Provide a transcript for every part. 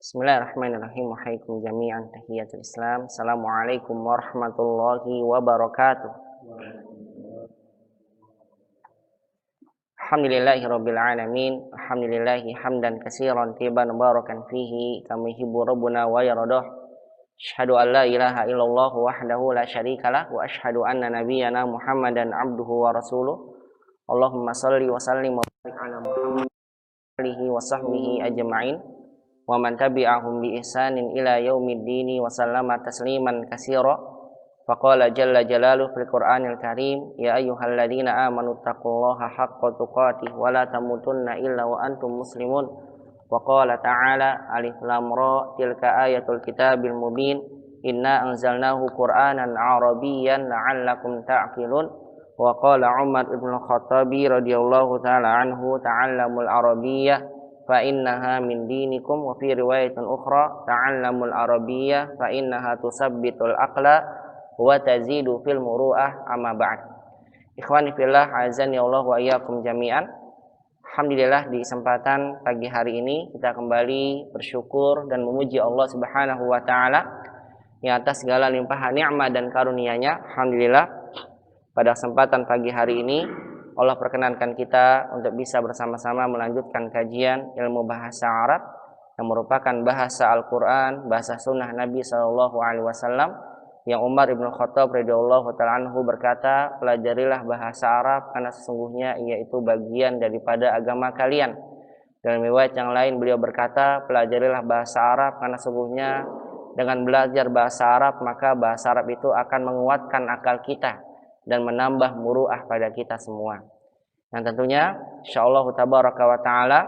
Bismillahirrahmanirrahim. Wahaikum jami'an tahiyatul Islam. Assalamualaikum warahmatullahi wabarakatuh. Alhamdulillahi rabbil alamin. Alhamdulillahi hamdan katsiran tayyiban mubarakan fihi kama yuhibbu rabbuna wa yardah. Asyhadu an la ilaha illallah wahdahu la syarikalah wa asyhadu anna nabiyyana Muhammadan abduhu wa rasuluh. Allahumma shalli wa sallim wa barik ala Muhammad wa alihi wa sahbihi ajma'in. Wa man tabi'ahum bi ihsanin ila yaumiddin wa sallama tasliman katsira. Faqala jalla jalaluhu fil Qur'anil Karim, ya ayyuhalladzina amanu taqullaha haqqa tuqatih wa la tamutunna illa wa antum muslimun. Wa qala ta'ala alif lam ra tilka ayatul kitabil mubin inna anzalnahu qur'anan arabiyyan la'allakum ta'qilun. Wa qala Umar ibn Khattabi radhiyallahu ta'ala anhu ta'allamul arabiyyah fa innaha min dinikum. Wa fi riwayatin ukhra ta'allamul arabiyyah fa innaha tusabbitul aqla wa tazidu fil muru'ah. Amma ba'd. Ikhwani fillah, azani Allah wa iyyakum jami'an. Alhamdulillah, di kesempatan pagi hari ini kita kembali bersyukur dan memuji Allah Subhanahu wa taala yang atas segala limpahan nikmat dan karunia-Nya. Alhamdulillah, pada kesempatan pagi hari ini Allah perkenankan kita untuk bisa bersama-sama melanjutkan kajian ilmu bahasa Arab yang merupakan bahasa Al-Quran, bahasa sunnah Nabi SAW, yang Umar ibn Khattab radhiyallahu ta'ala anhu berkata, pelajarilah bahasa Arab karena sesungguhnya yaitu bagian daripada agama kalian. Dalam riwayat yang lain beliau berkata, pelajarilah bahasa Arab karena sesungguhnya dengan belajar bahasa Arab maka bahasa Arab itu akan menguatkan akal kita dan menambah muru'ah pada kita semua. Dan tentunya insyaallah tabaraka wa ta'ala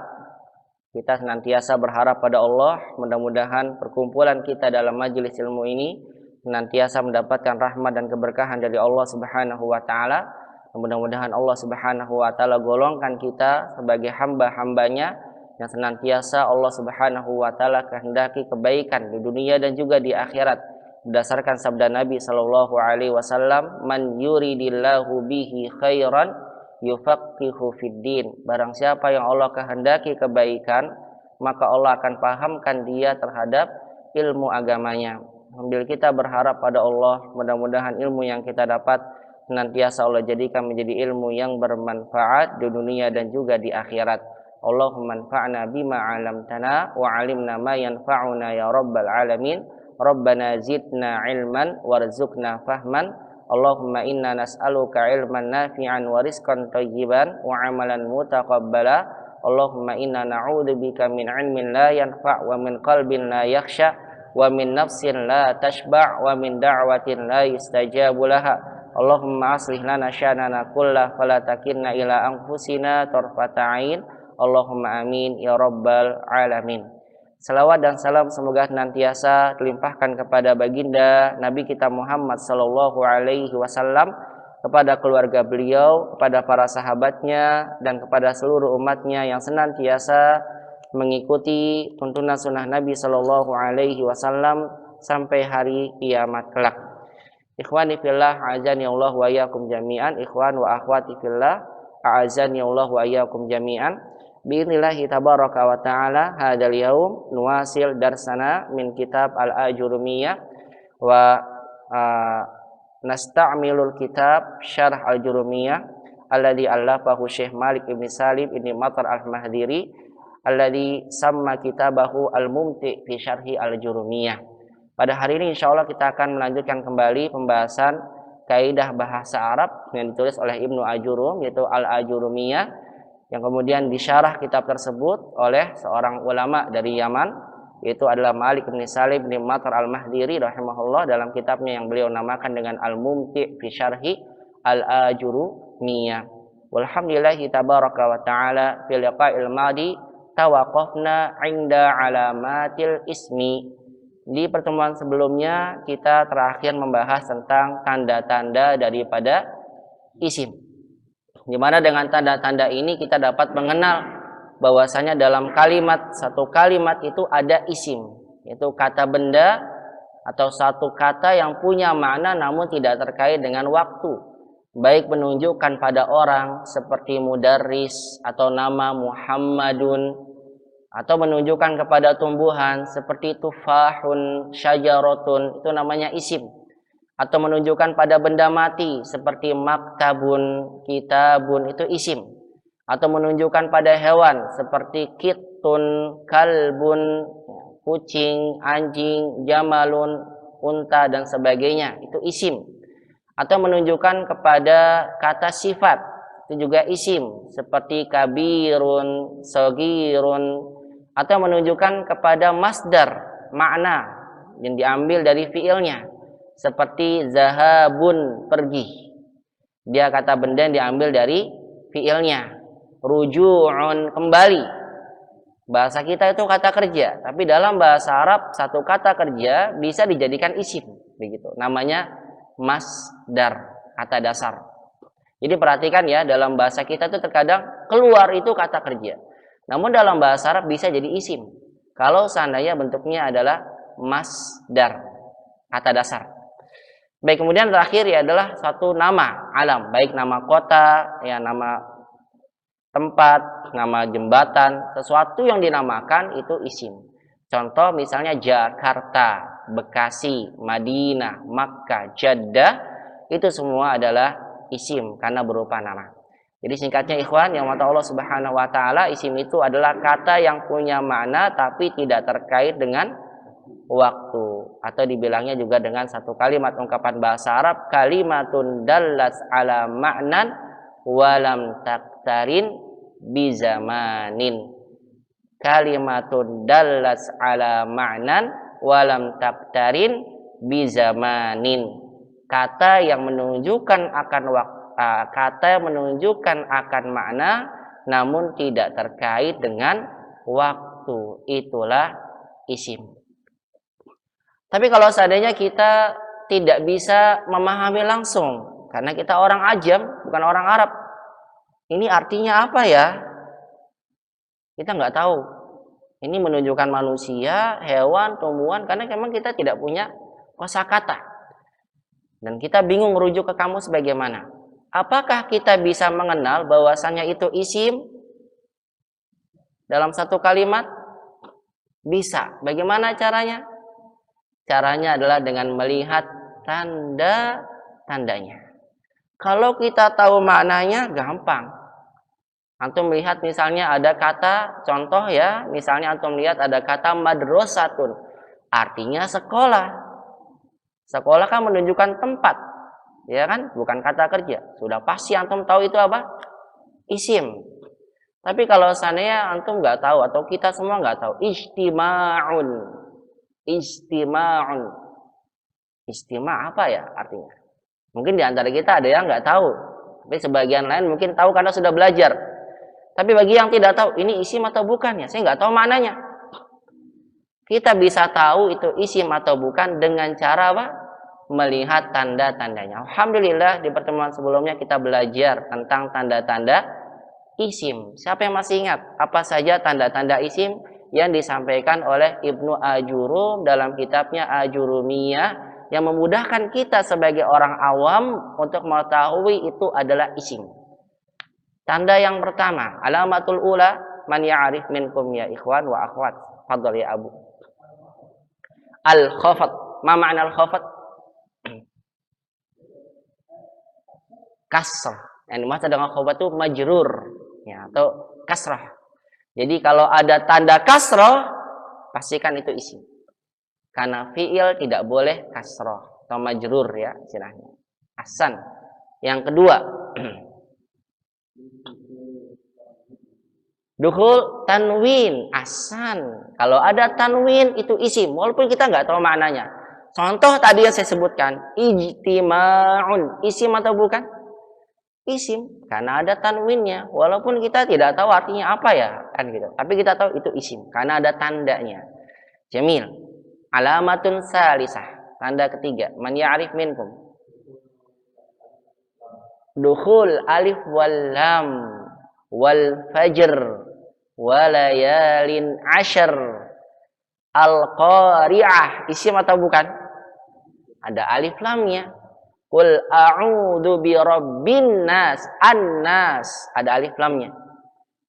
kita senantiasa berharap pada Allah, mudah-mudahan perkumpulan kita dalam majelis ilmu ini senantiasa mendapatkan rahmat dan keberkahan dari Allah Subhanahu wa taala. Mudah-mudahan Allah Subhanahu wa taala golongkan kita sebagai hamba-hambanya yang senantiasa Allah Subhanahu wa taala kehendaki kebaikan di dunia dan juga di akhirat. Berdasarkan sabda Nabi sallallahu alaihi wasallam, man yuridillahu bihi khairan yufaqihu fiddin. Barang siapa yang Allah kehendaki kebaikan, maka Allah akan pahamkan dia terhadap ilmu agamanya. Sambil kita berharap pada Allah, mudah-mudahan ilmu yang kita dapat senantiasa Allah jadikan menjadi ilmu yang bermanfaat di dunia dan juga di akhirat. Allahumma anfa'na bima 'allamtana wa 'allimna ma yanfa'una ya rabbal alamin. Rabbana zidna ilman warzuqna fahman. Allahumma inna nas'aluka ilman nafi'an wa rizqan thayyiban wa 'amalan mutaqabbala. Allahumma inna na'udzubika min 'ilmin la yanfa' wa min qalbin la yakhsha wa min nafsin la tashba' wa min da'watin la yustajabu laha. Allahumma aslih lana sya'nana kullah fala takilna ila anfusina tarfata 'ain. Allahumma amin ya rabbal alamin. Salawat dan salam semoga senantiasa dilimpahkan kepada baginda Nabi kita Muhammad sallallahu alaihi wasallam, kepada keluarga beliau, kepada para sahabatnya, dan kepada seluruh umatnya yang senantiasa mengikuti tuntunan sunnah Nabi sallallahu alaihi wasallam sampai hari kiamat kelak. Ikhwani fillah, a'azani Allah wa iyyakum jami'an. Ikhwan wa akhwati fillah, a'azani Allah wa iyyakum jami'an. Bi'idnillahi tabaraka wa ta'ala hadal yaum nuwasil darsana min kitab al-ajurumiyah wa nasta'milul kitab syarh al-jurumiyah alladhi allafahu Syekh Malik ibn Salim ibn Matar al-Mahdiri alladhi samma kitabahu al-mumti fi syarhi al-jurumiyah. Pada hari ini insyaallah kita akan melanjutkan kembali pembahasan kaidah bahasa Arab yang ditulis oleh Ibnu Ajurum, yaitu al-ajurumiyah, yang kemudian disyarah kitab tersebut oleh seorang ulama dari Yaman, yaitu adalah Malik bin Salim bin Matar al-Mahdiri rahimahullah, dalam kitabnya yang beliau namakan dengan Al-Mumti fi Syarhi Al-Ajurumiyah. Walhamdulillahi tabaraka wa ta'ala fil liqa'il madi tawaqafna 'inda alamatil ismi. Di pertemuan sebelumnya kita terakhir membahas tentang tanda-tanda daripada isim, di mana dengan tanda-tanda ini kita dapat mengenal bahwasanya dalam kalimat, satu kalimat itu ada isim, yaitu kata benda atau satu kata yang punya makna namun tidak terkait dengan waktu, baik menunjukkan pada orang seperti mudarris atau nama Muhammadun atau menunjukkan kepada tumbuhan seperti tufahun, syajaratun, itu namanya isim. Atau menunjukkan pada benda mati seperti maktabun, kitabun, itu isim. Atau menunjukkan pada hewan seperti kitun, kalbun, kucing, anjing, jamalun, unta dan sebagainya, itu isim. Atau menunjukkan kepada kata sifat, itu juga isim, seperti kabirun, sogirun. Atau menunjukkan kepada masdar, makna yang diambil dari fiilnya, seperti zahabun, pergi. Dia kata benda yang diambil dari fiilnya. Ruju'un, kembali. Bahasa kita itu kata kerja, tapi dalam bahasa Arab satu kata kerja bisa dijadikan isim, begitu. Namanya masdar, kata dasar. Jadi perhatikan ya, dalam bahasa kita itu terkadang keluar itu kata kerja. Namun dalam bahasa Arab bisa jadi isim. Kalau seandainya bentuknya adalah masdar, kata dasar. Baik, kemudian terakhir ya adalah satu nama alam, baik nama kota, ya nama tempat, nama jembatan, sesuatu yang dinamakan itu isim. Contoh misalnya Jakarta, Bekasi, Madinah, Makkah, Jeddah, itu semua adalah isim karena berupa nama. Jadi singkatnya ikhwan yang mata Allah Subhanahu wa taala, isim itu adalah kata yang punya makna tapi tidak terkait dengan waktu, atau dibilangnya juga dengan satu kalimat ungkapan bahasa Arab, kalimatun dallas ala ma'nan walam taktarin bizamanin. Kalimatun dallas ala ma'nan walam taktarin bizamanin. Kata yang menunjukkan akan waktu, kata yang menunjukkan akan makna namun tidak terkait dengan waktu, itulah isim. Tapi kalau seandainya kita tidak bisa memahami langsung karena kita orang Ajam bukan orang Arab, ini artinya apa ya? Kita nggak tahu. Ini menunjukkan manusia, hewan, tumbuhan, karena memang kita tidak punya kosakata. Dan kita bingung merujuk ke kamus bagaimana. Apakah kita bisa mengenal bahwasannya itu isim dalam satu kalimat? Bisa. Bagaimana caranya? Caranya adalah dengan melihat tanda-tandanya. Kalau kita tahu maknanya, gampang. Antum melihat misalnya ada kata, contoh ya, misalnya antum lihat ada kata madrasatun, artinya sekolah. Sekolah kan menunjukkan tempat, ya kan, bukan kata kerja. Sudah pasti antum tahu itu apa? Isim. Tapi kalau seandainya antum nggak tahu atau kita semua nggak tahu, istima'un, istima'un, istima' apa ya artinya? Mungkin di antara kita ada yang nggak tahu, tapi sebagian lain mungkin tahu karena sudah belajar. Tapi bagi yang tidak tahu, ini isim atau bukan ya, saya nggak tahu maknanya. Kita bisa tahu itu isim atau bukan dengan cara apa? Melihat tanda-tandanya. Alhamdulillah di pertemuan sebelumnya kita belajar tentang tanda-tanda isim. Siapa yang masih ingat apa saja tanda-tanda isim yang disampaikan oleh Ibnu Ajurum dalam kitabnya Ajurumiyah, yang memudahkan kita sebagai orang awam untuk mengetahui itu adalah isim. Tanda yang pertama, alamatul ula, man ya'rif minkum ya ikhwan wa akhwat. Fadhal ya Abu. Al-khafat. Ma ma'na al-khafat? Kasrah. Yang dimaksud dengan khafat itu majrur, ya, atau kasrah. Jadi kalau ada tanda kasrah, pastikan itu isim. Karena fi'il tidak boleh kasrah atau majrur ya istilahnya. Ahsan. Yang kedua, dukhul tanwin, ahsan. Kalau ada tanwin itu isim, walaupun kita nggak tahu maknanya. Contoh tadi yang saya sebutkan, ijtima'un, isim atau bukan? Isim, karena ada tanwinnya, walaupun kita tidak tahu artinya apa ya, kan gitu. Tapi kita tahu itu isim, karena ada tandanya. Jamil. Alamatun salisah, tanda ketiga, man ya'rif minkum. Dukhul alif wal lam wal fajr walayalin ashar. Al-qari'ah, isim atau bukan? Ada alif lamnya. Qul a'udzu birabbin nas, an-nas, ada alif lamnya.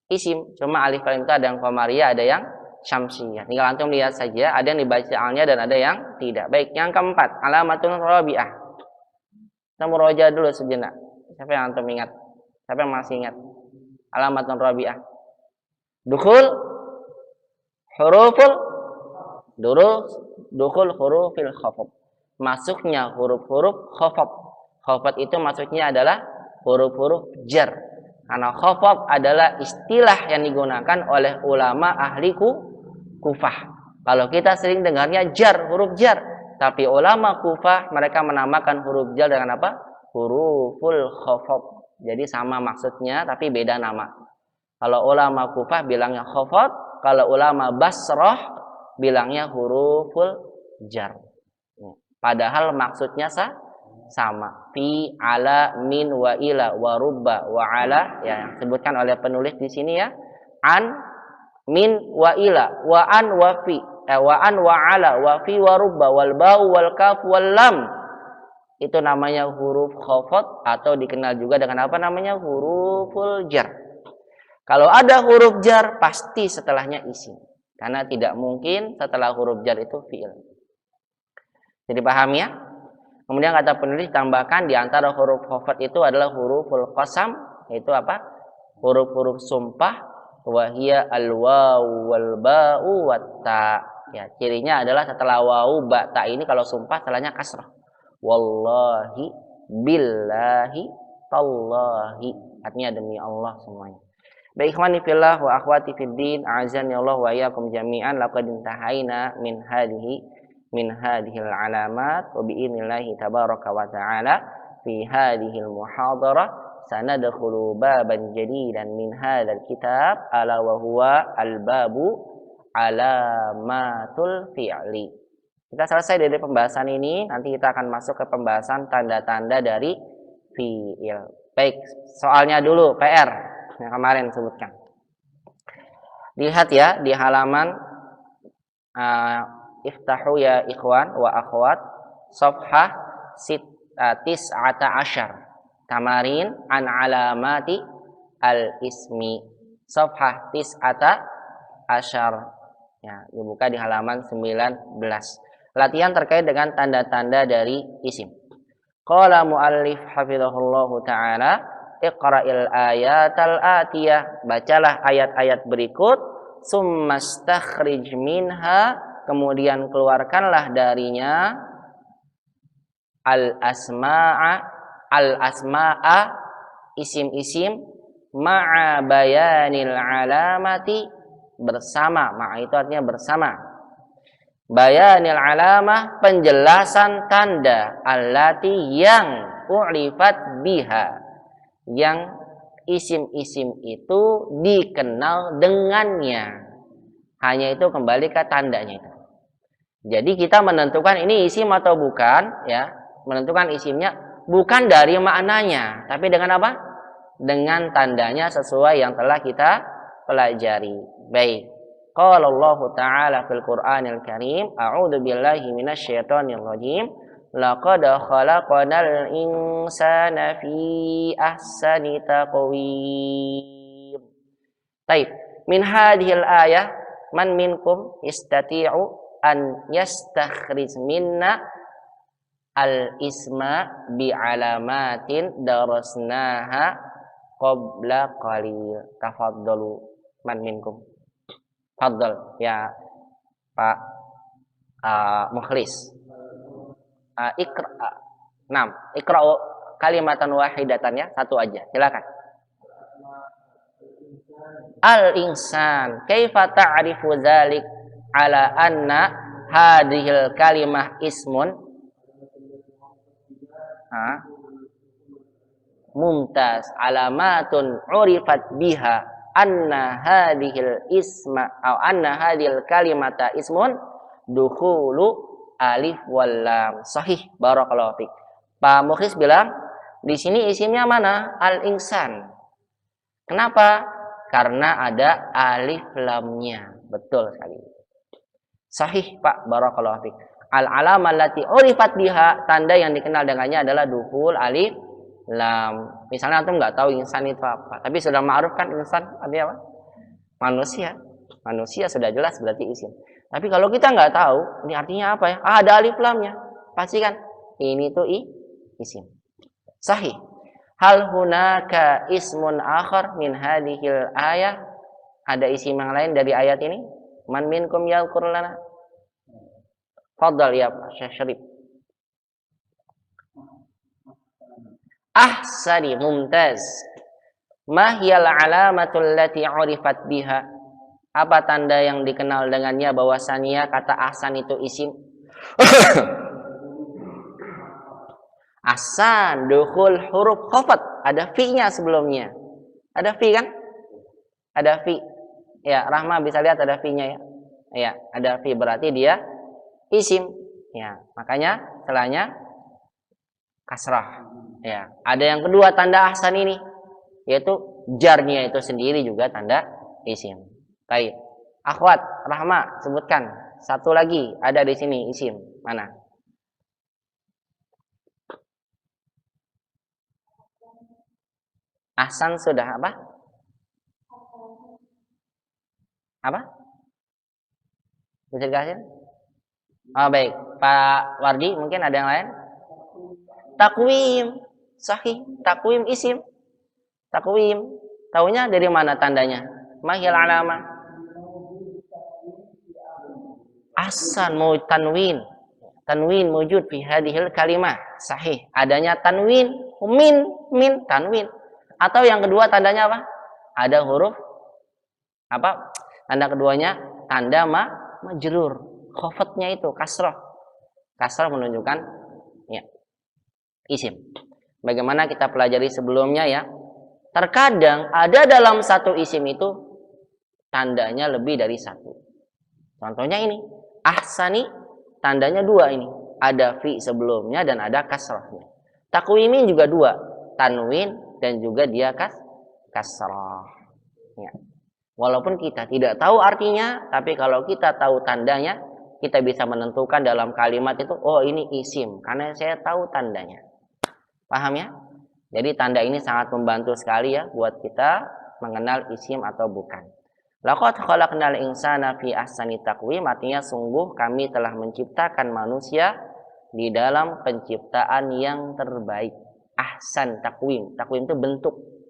Isim, cuma alif lam itu ada yang qamariyah, ada yang syamsiyah. Tinggal antum lihat saja, ada yang dibaca alnya dan ada yang tidak. Baik, yang keempat, alamatun rabi'ah. Kita murojaah dulu sejenak. Siapa yang antum ingat? Siapa yang masih ingat? Alamatun rabi'ah. Dukhul huruful dukhul hurufil khafad. Masuknya huruf-huruf khafad. Khafad itu maksudnya adalah huruf-huruf jar. Karena khafad adalah istilah yang digunakan oleh ulama ahli Kufah. Kalau kita sering dengarnya jar, huruf jar. Tapi ulama Kufah mereka menamakan huruf jar dengan apa? Huruful khafad. Jadi sama maksudnya tapi beda nama. Kalau ulama Kufah bilangnya khafad, kalau ulama Basrah bilangnya huruful jar. Padahal maksudnya sama. Fi, ala, min, wa ila, wa rubba, wa ala, ya yang disebutkan oleh penulis di sini ya. An, min, wa ila, wa an, wa fi, wa an, wa ala, wa fi, wa rubba, wal ba'u, wal kaf, wal lam. Itu namanya huruf khafad atau dikenal juga dengan apa namanya? Huruful jar. Kalau ada huruf jar pasti setelahnya isim. Karena tidak mungkin setelah huruf jar itu fi'il. Jadi paham ya? Kemudian kata penulis tambahkan di antara huruf khafad itu adalah huruful qasam, yaitu apa? Huruf-huruf sumpah, wa hiya al-wawu wal ba'u wat ta. Ya, cirinya adalah setelah wawu ba ta ini kalau sumpah setelahnya kasrah. Wallahi, billahi, tallahi. Artinya demi Allah semuanya. Baik ikhwani fillah wa akhwati fiddin, a'azani Allah wa iyyakum jami'an. Laqad intahaina min hadhil alamat wa bi'inillahi tabaraka wa ta'ala fi hadhil muhadarah sanadkhulu baban jadidan min hadzal kitab ala wa huwa al-babu alamatul fi'li. Kita selesai dari pembahasan ini, nanti kita akan masuk ke pembahasan tanda-tanda dari fi'il. Baik, soalnya dulu PR yang kemarin sebutkan. Lihat ya di halaman iftahu ya ikhwan wa akhwat safhah tis'ata asyar. Kamarin an alamati al-ismi. Safhah tis'ata asyar. Ya, dibuka di halaman 19. Latihan terkait dengan tanda-tanda dari isim. Qala muallif hafizahullahu ta'ala, iqra'il ayatal atiyah, bacalah ayat-ayat berikut, summastakhrij minha, kemudian keluarkanlah darinya al-asma'a isim-isim ma'a bayanil alamati, bersama, ma'a itu artinya bersama, bayanil alamah penjelasan tanda, allati yang u'rifat biha, yang isim-isim itu dikenal dengannya. Hanya itu kembali ke tandanya itu. Jadi kita menentukan ini isim atau bukan, ya, menentukan isimnya bukan dari maknanya, tapi dengan apa? Dengan tandanya sesuai yang telah kita pelajari. Baik. Qala Allah Ta'ala fil Qur'anil Karim, a'udzu billahi minasyaitonir rajim. Laqad khalaqnal insana fi ahsani taqwim. Baik, min hadhil ayah man minkum istati'u an yastakhrij minna al-isma bi alamatin darasnaha qabla qalil. Tafadhalu man minkum. Fadhal ya Pak Mukhlis. Iqra'u kalimatan wahidatan ya, satu aja. Silakan. Al-insan, kaifa ta'rifu dzalik ala anna hadhil kalimah ismun? Mumtaz, alamatun urifat biha anna hadhil isma atau anna hadhil kalimata ismun dukhulu alif wal lam. Sahih, barakallahu fiik. Pak Mukhlis bilang di sini isimnya mana? Al-insan. Kenapa? Karena ada alif lamnya. Betul sekali. Sahih Pak, barakallahu fiik. Al-alamah allati urifat biha, tanda yang dikenal dengannya adalah dukhul alif lam. Misalnya antum nggak tahu insan itu apa, tapi sudah ma'ruf kan insan artinya apa? Manusia. Manusia sudah jelas berarti isim. Tapi kalau kita nggak tahu, ini artinya apa ya? Ada alif lamnya. Pastikan ini tuh isim. Sahih. Hal hunaka ismun akhar min hadhil ayah? Ada isim yang lain dari ayat ini? Man minkum yadhkur lana? Fadhal ya Syekh Syarif. Ahsani, mumtaz. Ma hiyal alamatul lati 'urifat biha? Apa tanda yang dikenal dengannya bahwasannya kata ahsan itu isim? Ahsan, dukhul huruf khafat, ada fi-nya sebelumnya. Ada fi kan? Ada fi. Ya, Rahma bisa lihat ada fi-nya ya. Ya, ada fi berarti dia isim. Ya, makanya setelahnya kasrah. Ya, ada yang kedua tanda ahsan ini, yaitu jarnya itu sendiri juga tanda isim. Baik. Akhwat, Rahma, sebutkan satu lagi ada di sini isim. Mana? Ahsan sudah apa? Apa? Bisa dikasih? Oh, baik. Pak Wardi, mungkin ada yang lain? Takwim. Sahih. Takwim isim. Takwim. Taunya dari mana tandanya? Mahil alamah. Ahsan, mau tanwin. Tanwin wujud fi hadhil kalimah. Sahih. Adanya tanwin, min tanwin. Atau yang kedua tandanya apa? Ada huruf apa? Tanda keduanya tanda majrur. Khofatnya itu kasrah. Kasrah menunjukkan ya, isim. Bagaimana kita pelajari sebelumnya ya. Terkadang ada dalam satu isim itu tandanya lebih dari satu. Contohnya ini, ahsani tandanya dua ini. Ada fi sebelumnya dan ada kasrahnya. Takwimin juga dua, tanwin dan juga dia kasrah. Ya. Walaupun kita tidak tahu artinya, tapi kalau kita tahu tandanya, kita bisa menentukan dalam kalimat itu, oh ini isim, karena saya tahu tandanya. Paham ya? Jadi tanda ini sangat membantu sekali ya buat kita mengenal isim atau bukan. Laqad khalaqnal insana fi ahsani taqwim, artinya sungguh kami telah menciptakan manusia di dalam penciptaan yang terbaik. Ahsan taqwim. Taqwim itu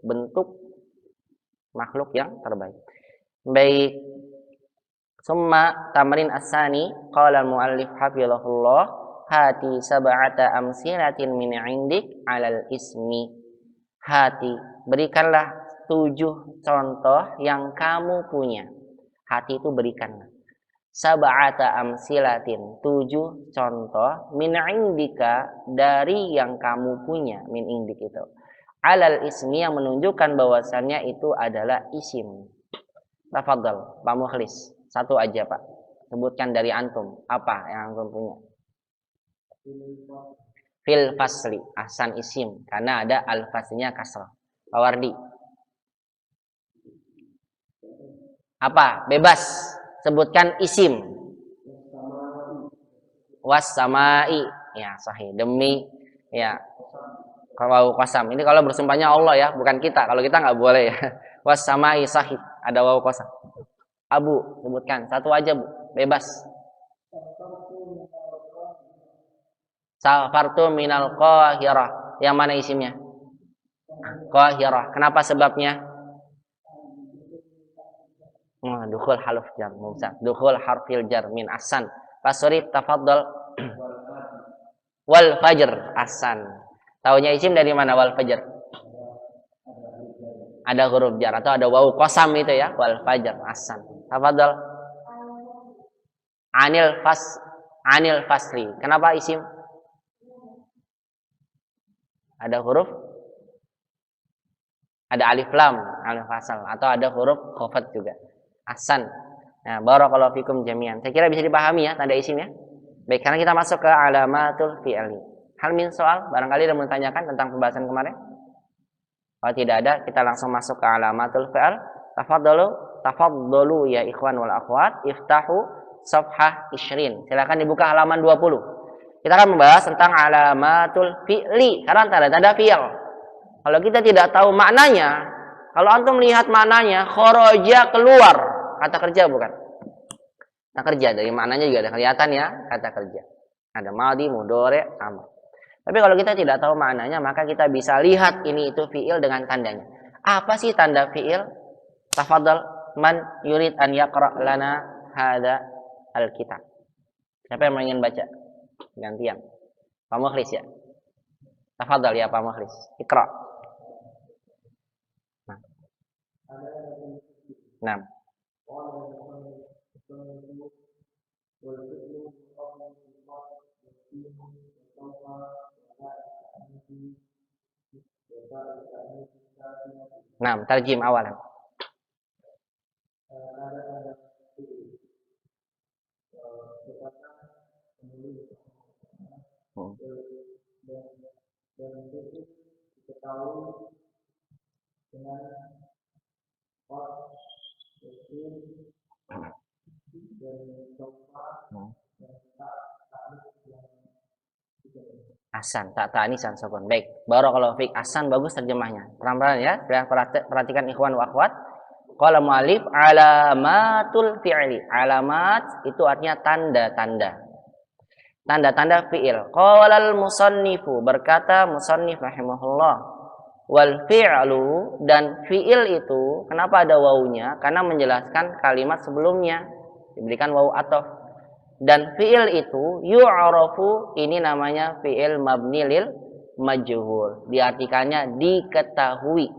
bentuk makhluk yang terbaik. Baik. Summa tamrin asani qala al-muallif hafizahullah hati sab'ata amsilatin min 'indik 'alal ismi. Hati, berikanlah 7 contoh yang kamu punya. Hati itu berikanlah. Sab'ata amsilatin, 7 contoh min 'indika, dari yang kamu punya, min 'indik itu. 'Alal ismi, yang menunjukkan bahwasannya itu adalah isim. Tafadhal, Pak Mukhlis. Satu aja, Pak. Sebutkan dari antum. Apa yang antum punya? Fil fasli. Ahsan isim. Karena ada al-faslinya kasrah. Pak Wardi. Apa? Bebas. Sebutkan isim. Was-samai. Ya, sahih. Demi. Ya. Kalau qasam. Ini kalau bersumpahnya Allah ya. Bukan kita. Kalau kita nggak boleh ya. Was-samai sahih. Ada waw qasam. Abu, sebutkan satu aja Bu, bebas. Safartu minal Qahirah. Yang mana isimnya? Qahirah. Kenapa sebabnya? Dukhul harf jar, Musa. Dukhul harfil jar min ahsan. Pasuri tafadhal. Wal fajr, ahsan. Taunya isim dari mana wal fajr? Ada huruf jar atau ada wawu qasam itu ya, wal fajr, ahsan. Tafadhal. Anil fasli. Kenapa isim? Ada huruf, ada alif lam, alif fasal, atau ada huruf khafat juga. Ahsan. Nah, barakallahu fikum jami'an. Saya kira bisa dipahami ya tanda isim ya. Baik, karena kita masuk ke alamatul fi'li. Hal min soal, barangkali ada mau tanyakan tentang pembahasan kemarin? Kalau tidak ada, kita langsung masuk ke alamatul fi'al. Tafadhalu ya ikhwan wal akhwat, iftahu safhah 20. Silakan dibuka halaman 20. Kita akan membahas tentang alamatul fi'li, karena tanda-tanda fi'il. Kalau kita tidak tahu maknanya, kalau antum melihat maknanya, kharaja keluar, kata kerja bukan? Kata kerja dari maknanya juga ada kelihatan ya, kata kerja. Ada madhi, mudhari, amr. Tapi kalau kita tidak tahu maknanya, maka kita bisa lihat ini itu fiil dengan tandanya. Apa sih tanda fiil? Tafadhal, man yurid an yaqra lana hadza alkitab. Siapa yang ingin baca? Gantian. Pak Mukhlis ya. Tafadhal ya Pak Mukhlis. Iqra. Nah. Nah, tarjim awal. Ahsan, tak ta'nisan sukun. Baik, barakallahu fiik. Ahsan, bagus terjemahnya. Pelan-pelan ya. Perhatikan ikhwan wa akhwat. Qala mu'allif alamatul fi'li. Alamat itu artinya tanda-tanda. Tanda-tanda fi'il. Qalal musannifu, berkata musannif rahimahullah. Wal fi'lu, dan fi'il itu kenapa ada wawunya? Karena menjelaskan kalimat sebelumnya. Diberikan wawu ataf. Dan fi'il itu yu'rafu, ini namanya fi'il mabni lil majhul. Diartikannya diketahui.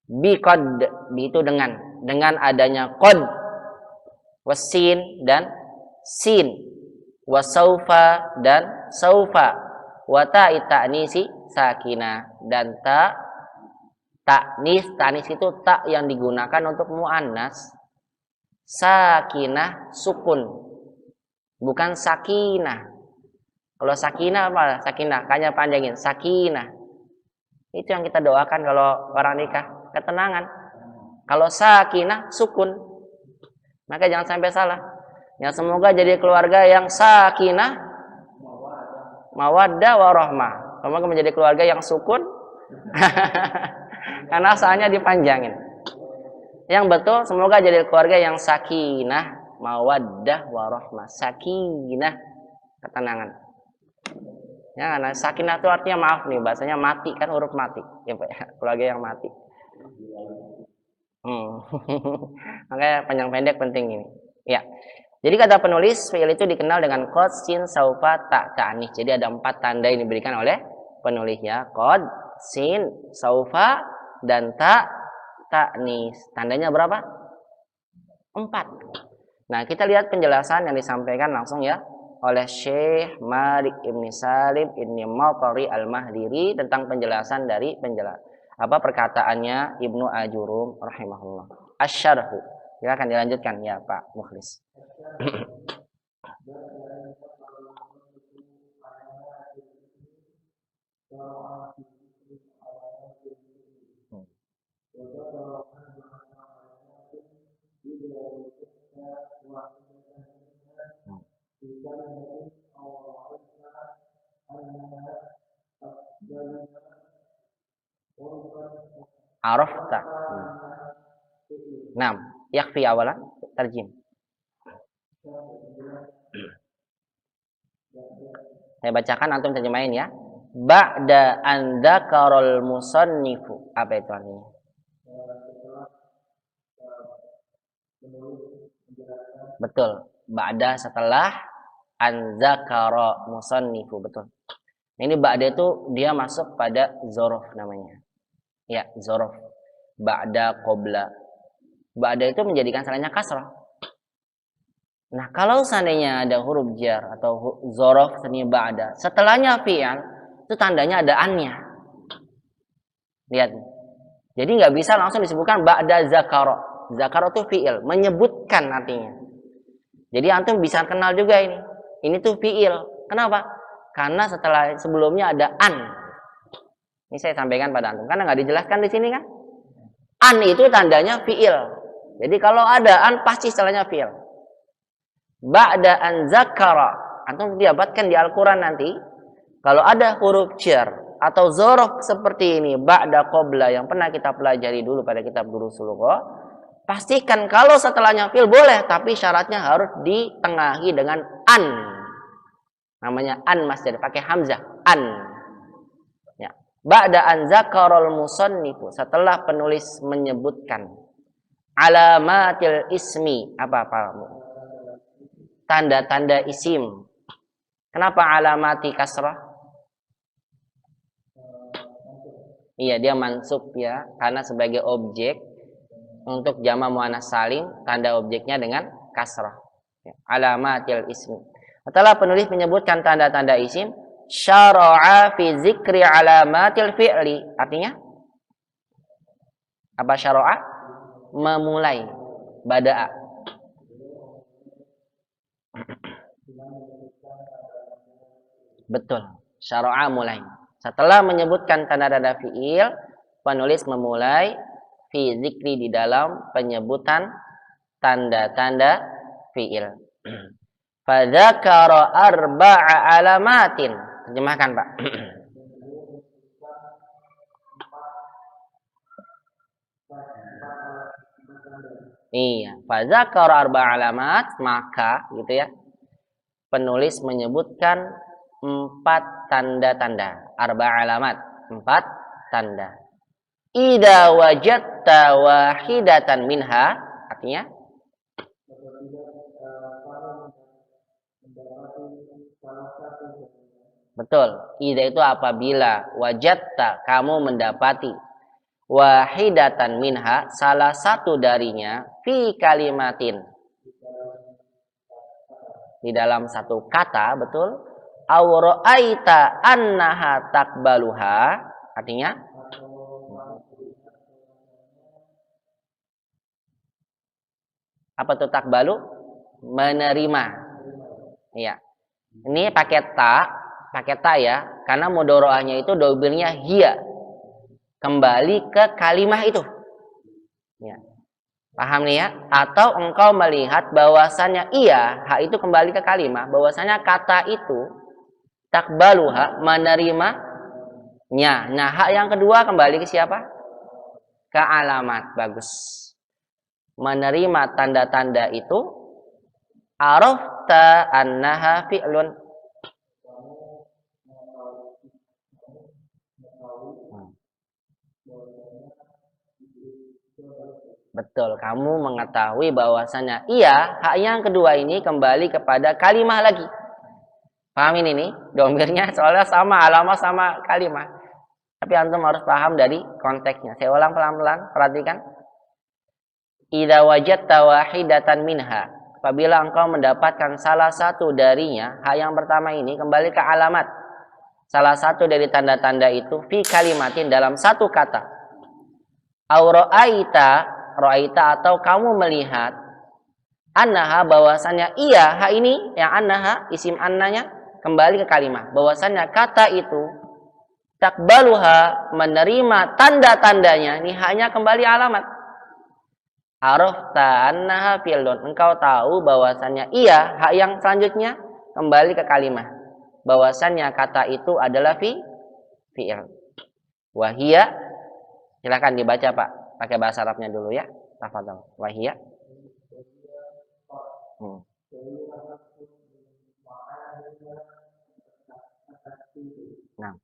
Bi qad, itu dengan adanya qad, wasin dan sin, wasaufa dan saufa, wa ta'i ta'nisi sakinah, dan ta'nis itu tak yang digunakan untuk muannas, sakinah sukun, bukan sakinah. Kalau sakinah apa? Sakinah, kayaknya panjangin, sakinah. Itu yang kita doakan kalau orang nikah, ketenangan. Kalau sakinah sukun. Maka jangan sampai salah. Ya, semoga jadi keluarga yang sakinah, mawaddah warahmah. Semoga menjadi keluarga yang sukun. Karena asalnya dipanjangin. Yang betul, semoga jadi keluarga yang sakinah, mawaddah warahmah. Sakinah, ketenangan. Ya, karena sakinah itu artinya maaf nih, bahasanya mati kan, huruf mati. Ya, Pak, keluarga yang mati. Makanya panjang pendek penting ini. Ya. Jadi kata penulis, fi'il itu dikenal dengan qad, sin, saufa, ta, ta'nis. Jadi ada 4 tanda yang diberikan oleh penulis ya. Qad, sin, saufa, dan ta, ta'nis. Tandanya berapa? 4. Nah, kita lihat penjelasan yang disampaikan langsung ya oleh Syekh Malik Ibn Salim Ibn Maqari Al-Mahdiri tentang penjelasan dari perkataannya Ibnu Ajurum rahimahullah. Asy-syarhu. Silakan dilanjutkan ya Pak Mukhlis. Arafta. Naam, yakfi awalan tarjim. Saya bacakan, antum terjemahin ya. Ba'da an dzakarul musannifu. Apa itu artinya? Betul. Ba'da setelah an dzakara musannifu, betul. Ini ba'da itu dia masuk pada zorof namanya. Ya, zorof. Ba'da qabla. Ba'da itu menjadikan salahnya kasrah. Nah, kalau seandainya ada huruf jar atau zorof setelahnya ba'da, setelahnya fi'al, itu tandanya ada an-nya. Lihat. Jadi nggak bisa langsung disebutkan ba'da zakara. Zakara itu fi'il, menyebutkan artinya. Jadi antum bisa kenal juga ini. Ini tuh fi'il. Kenapa? Karena sebelumnya ada an. Ini saya sampaikan pada antum. Karena nggak dijelaskan di sini kan. An itu tandanya fi'il. Jadi kalau ada an pasti setelahnya fi'il. Ba'da an zakara. Antum didapatkan di Al-Quran nanti. Kalau ada huruf jar atau zorof seperti ini. Ba'da qabla yang pernah kita pelajari dulu pada kitab Durusul Lughah. Pastikan kalau setelahnya fi'il boleh, tapi syaratnya harus ditengahi dengan an. Namanya an masdar, pakai hamzah, an. Ya. Ba'da an zakarul musannifu, setelah penulis menyebutkan alamatil ismi, apa? Tanda-tanda isim. Kenapa alamati kasrah? Iya, dia mansub ya, karena sebagai objek untuk jama' muannats salim, tanda objeknya dengan kasrah. Ya. Alamatil ismi. Setelah penulis menyebutkan tanda-tanda isim, syara'a fi zikri alamatil fi'li. Artinya apa syara'a? Memulai. Bada'a. Betul. Syara'a mulai. Setelah menyebutkan tanda-tanda fi'il, penulis memulai fi zikri di dalam penyebutan tanda-tanda fi'il. Fadzakara arba'a alamatin. Terjemahkan, Pak. Iya, fadzakara arba'a alamat, maka gitu ya. Penulis menyebutkan 4 tanda-tanda. Arba'a alamat, 4 tanda. Idza wajadta wahidatan minha, artinya betul. Idza itu apabila wajadta, kamu mendapati wahidatan minha, salah satu darinya fi kalimatin, di dalam satu kata, betul. Aw ra'aita annaha taqbaluha, artinya apa tuh takbalu? Menerima. Iya. Ini pakai ta ya, karena mudhoroahnya itu dobirnya hiya. Kembali ke kalimah itu. Ya. Paham nih ya? Atau engkau melihat bahwasannya iya, ha itu kembali ke kalimah, bahwasannya kata itu takbaluha, menerimanya. Nah, hak yang kedua kembali ke siapa? Ke alamat. Bagus. Menerima tanda-tanda itu, arafta annaha fi'lun. Betul, kamu mengetahui bahwasanya iya, hak yang kedua ini kembali kepada kalimah lagi. Paham ini nih? Domirnya soalnya sama, alamat sama kalimah. Tapi antum harus paham dari konteksnya. Saya ulang pelan-pelan, perhatikan. Idza wajadta wahidatan minha, apabila engkau mendapatkan salah satu darinya, hak yang pertama ini kembali ke alamat. Salah satu dari tanda-tanda itu fi kalimatin, dalam satu kata. Aw ra'aita atau kamu melihat, annaha, bahwasannya iya, ha ini yang annaha, isim annanya kembali ke kalimah, bahwasannya kata itu takbaluha, menerima tanda-tandanya, ini hanya kembali alamat. Arafta annaha fi'lun, engkau tahu bahwasannya iya, hak yang selanjutnya kembali ke kalimah, bahwasannya kata itu adalah fi'il. Wahia, silakan dibaca Pak, pakai bahasa Arabnya dulu ya. Tafadhol. Wahia. Nah.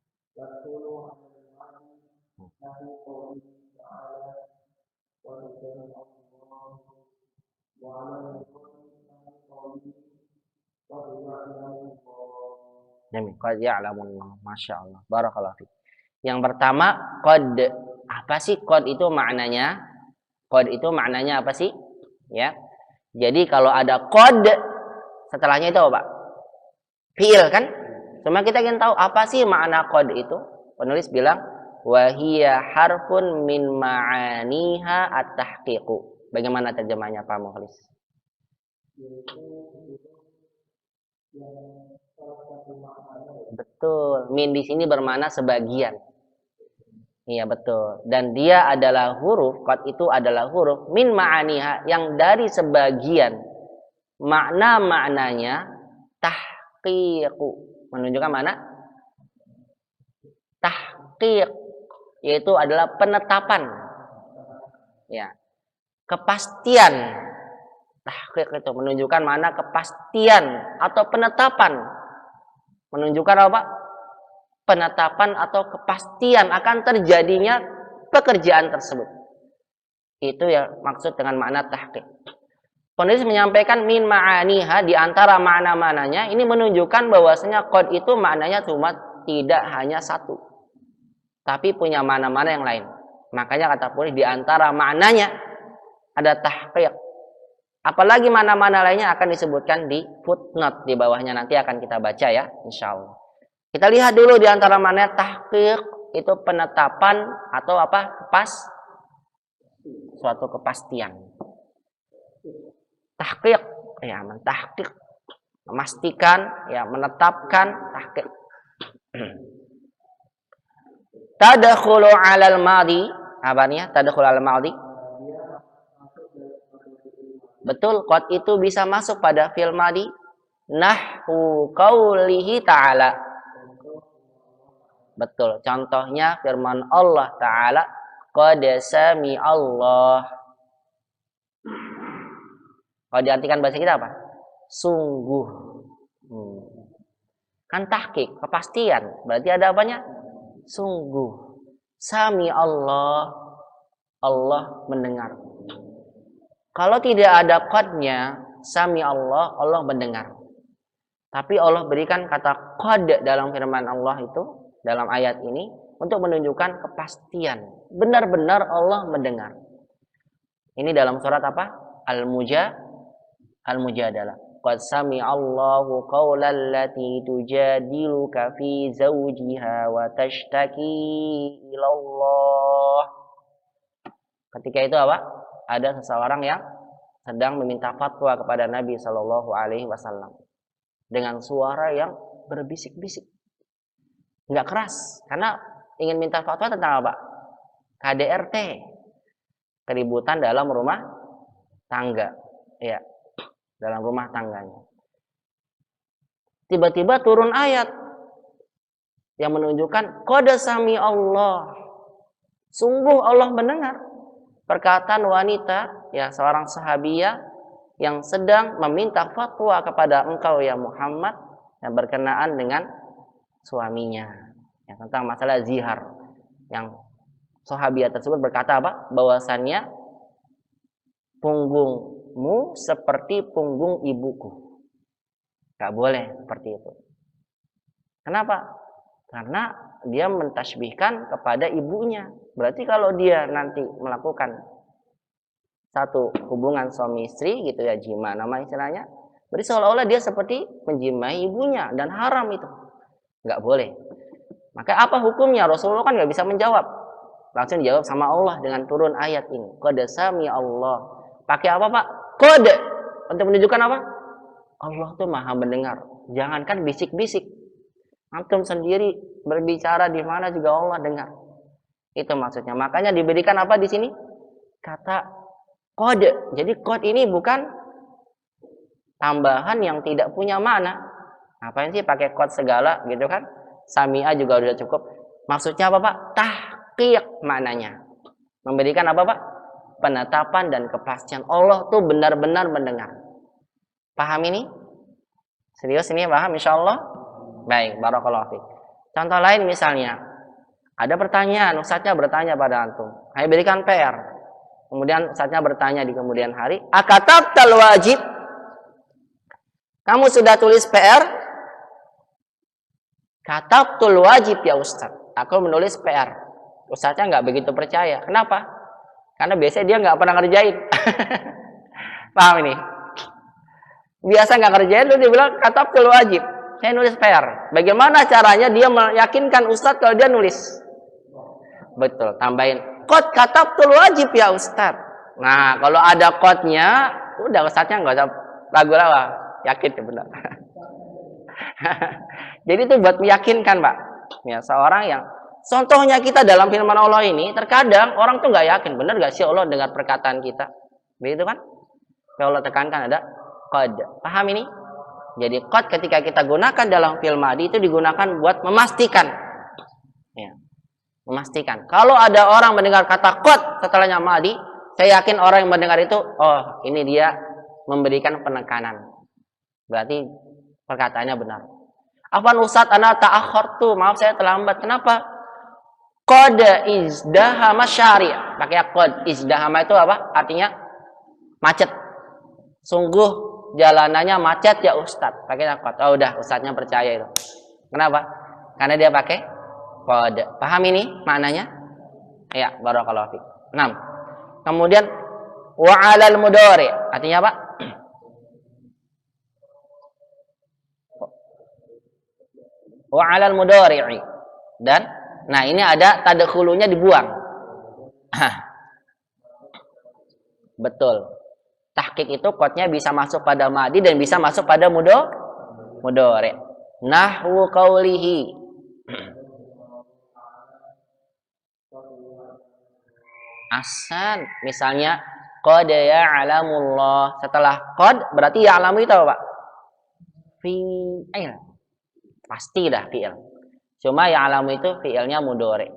Qad ya'lamun, Masya Allah. Barakallahu fiik. Yang pertama, qad. Apa sih qad itu maknanya? Qad itu maknanya apa sih? Ya. Jadi kalau ada qad, setelahnya itu apa, Pak? Fi'il kan? Cuma kita ingin tahu apa sih makna qad itu? Penulis bilang, wa hiya harfun min ma'aniha at-tahqiqu. Bagaimana terjemahnya Pak Mukhlis? Betul. Min di sini bermakna sebagian. Iya betul. Dan dia adalah huruf, qad itu adalah huruf min ma'aniha, yang dari sebagian makna-maknanya tahqiqu. Menunjukkan mana? Tahqiq, yaitu adalah penetapan. Ya. kepastian. Tahqiq itu menunjukkan mana kepastian atau penetapan. Menunjukkan apa? Penetapan atau kepastian akan terjadinya pekerjaan tersebut. Itu ya maksud dengan makna tahqiq. Penulis menyampaikan min ma'aniha, di antara makna-maknanya ini menunjukkan bahwasanya qad itu maknanya cuma tidak hanya satu, tapi punya makna-makna yang lain. Makanya kata penulis di antara maknanya ada tahqiq. Apalagi makna-makna lainnya akan disebutkan di footnote di bawahnya, nanti akan kita baca ya insyaallah. Kita lihat dulu di antara makna tahqiq itu penetapan atau apa? Suatu kepastian. Tahqiq ya mentahqiq, memastikan ya, menetapkan. Tahqiq tadkhulu 'alal madhi, apa nih ya? Tadkhulu 'alal madhi, betul, qad itu bisa masuk pada fi'il madhi. Nahwu qaulihi ta'ala, betul, contohnya firman Allah Ta'ala, qad sami Allah. Kalau diartikan bahasa kita apa? Sungguh. Kan tahqiq, kepastian. Berarti ada apanya? Sungguh. Sami Allah, Allah mendengar. Kalau tidak ada qadnya, sami Allah, Allah mendengar. Tapi Allah berikan kata qad dalam firman Allah itu, dalam ayat ini, untuk menunjukkan kepastian. Benar-benar Allah mendengar. Ini dalam surat apa? Al-Mujadalah. Qad sami'allahu qawlan lati tujadiluka fi zawjiha wa tashtaki ilallah. Ketika itu apa? Ada seseorang yang sedang meminta fatwa kepada Nabi Shallallahu Alaihi Wasallam dengan suara yang berbisik-bisik, nggak keras, karena ingin minta fatwa tentang apa? KDRT, keributan dalam rumah tangga, ya, dalam rumah tangganya. Tiba-tiba turun ayat yang menunjukkan qad sami Allah, sungguh Allah mendengar perkataan wanita, ya, seorang sahabiyah yang sedang meminta fatwa kepada engkau ya Muhammad, yang berkenaan dengan suaminya, ya, tentang masalah zihar. Yang sahabiyah tersebut berkata apa? Bahwasannya punggungmu seperti punggung ibuku. Gak boleh seperti itu. Kenapa? Karena dia mentasbihkan kepada ibunya. Berarti kalau dia nanti melakukan satu hubungan suami istri gitu ya, jima nama istilahnya, berarti seolah-olah dia seperti menjimai ibunya, dan haram itu. Gak boleh. Maka apa hukumnya? Rasulullah kan gak bisa menjawab. Langsung dijawab sama Allah dengan turun ayat ini. Qad sami Allah. Pakai apa Pak? Kode. Untuk menunjukkan apa? Allah tuh maha mendengar. Jangankan bisik-bisik. Antum sendiri berbicara di mana juga Allah dengar. Itu maksudnya. Makanya diberikan apa di sini? Kata kode. Jadi kode ini bukan tambahan yang tidak punya makna. Ngapain sih pakai kode segala gitu kan? Sami'a juga udah cukup. Maksudnya apa Pak? Tahqiq maknanya. Memberikan apa Pak? Penetapan dan kepastian. Allah tuh benar-benar mendengar. Paham ini? Serius ini paham insyaallah? Baik, barakallahu fiik. Contoh lain misalnya, ada pertanyaan, ustadznya bertanya pada antum. Saya berikan PR. Kemudian ustadznya bertanya di kemudian hari, akatabtal wajib? Kamu sudah tulis PR? Katabtul wajib ya ustadz. Aku menulis PR. Ustadznya nggak begitu percaya. Kenapa? Karena biasanya dia nggak pernah ngerjain. Paham ini? Biasa nggak ngerjain, terus dia bilang katabtul wajib. Saya nulis PR. Bagaimana caranya dia meyakinkan ustadz kalau dia nulis? Betul, tambahin qad katabtul wajib ya ustadz. Nah, kalau ada qadnya, udah ustadznya nggak usah ragu-ragu, yakin ya benar. Jadi itu buat meyakinkan Pak. Ya, seorang yang contohnya kita dalam firman Allah ini, terkadang orang tuh nggak yakin, benar nggak sih Allah dengar perkataan kita? Begitu kan? Kalau Allah tekankan ada qad. Paham ini? Jadi qad ketika kita gunakan dalam fi'il madhi itu digunakan buat memastikan. Ya. Memastikan. Kalau ada orang mendengar kata qad setelahnya madhi, Saya yakin orang yang mendengar itu, oh ini dia memberikan penekanan. Berarti perkataannya benar. Afwan Ustaz, ana ta'akhkhartu. Maaf saya terlambat. Kenapa? Qad izdahama syari'. Pakai qad. Izdahama itu apa? Artinya macet. Sungguh jalanannya macet ya Ustaz. Pakai qad. Oh udah, Ustaznya percaya itu. Kenapa? Karena dia pakai qad. Paham ini maknanya? Ya, barakallahu fiik. 6. Kemudian wa 'alal mudhari. Artinya apa? Wa 'alal mudhari'i. Dan nah ini ada tadkhulunya dibuang. Betul. Tahqiq itu qadnya bisa masuk pada madi dan bisa masuk pada mudhari. Nahwu qaulihi. Asan, misalnya qad ya'lamullah. Setelah qad berarti ya'lamu itu apa, Pak? Fi'il. Pasti dah fi'il. Cuma ya'lamu itu fi'ilnya mudhari.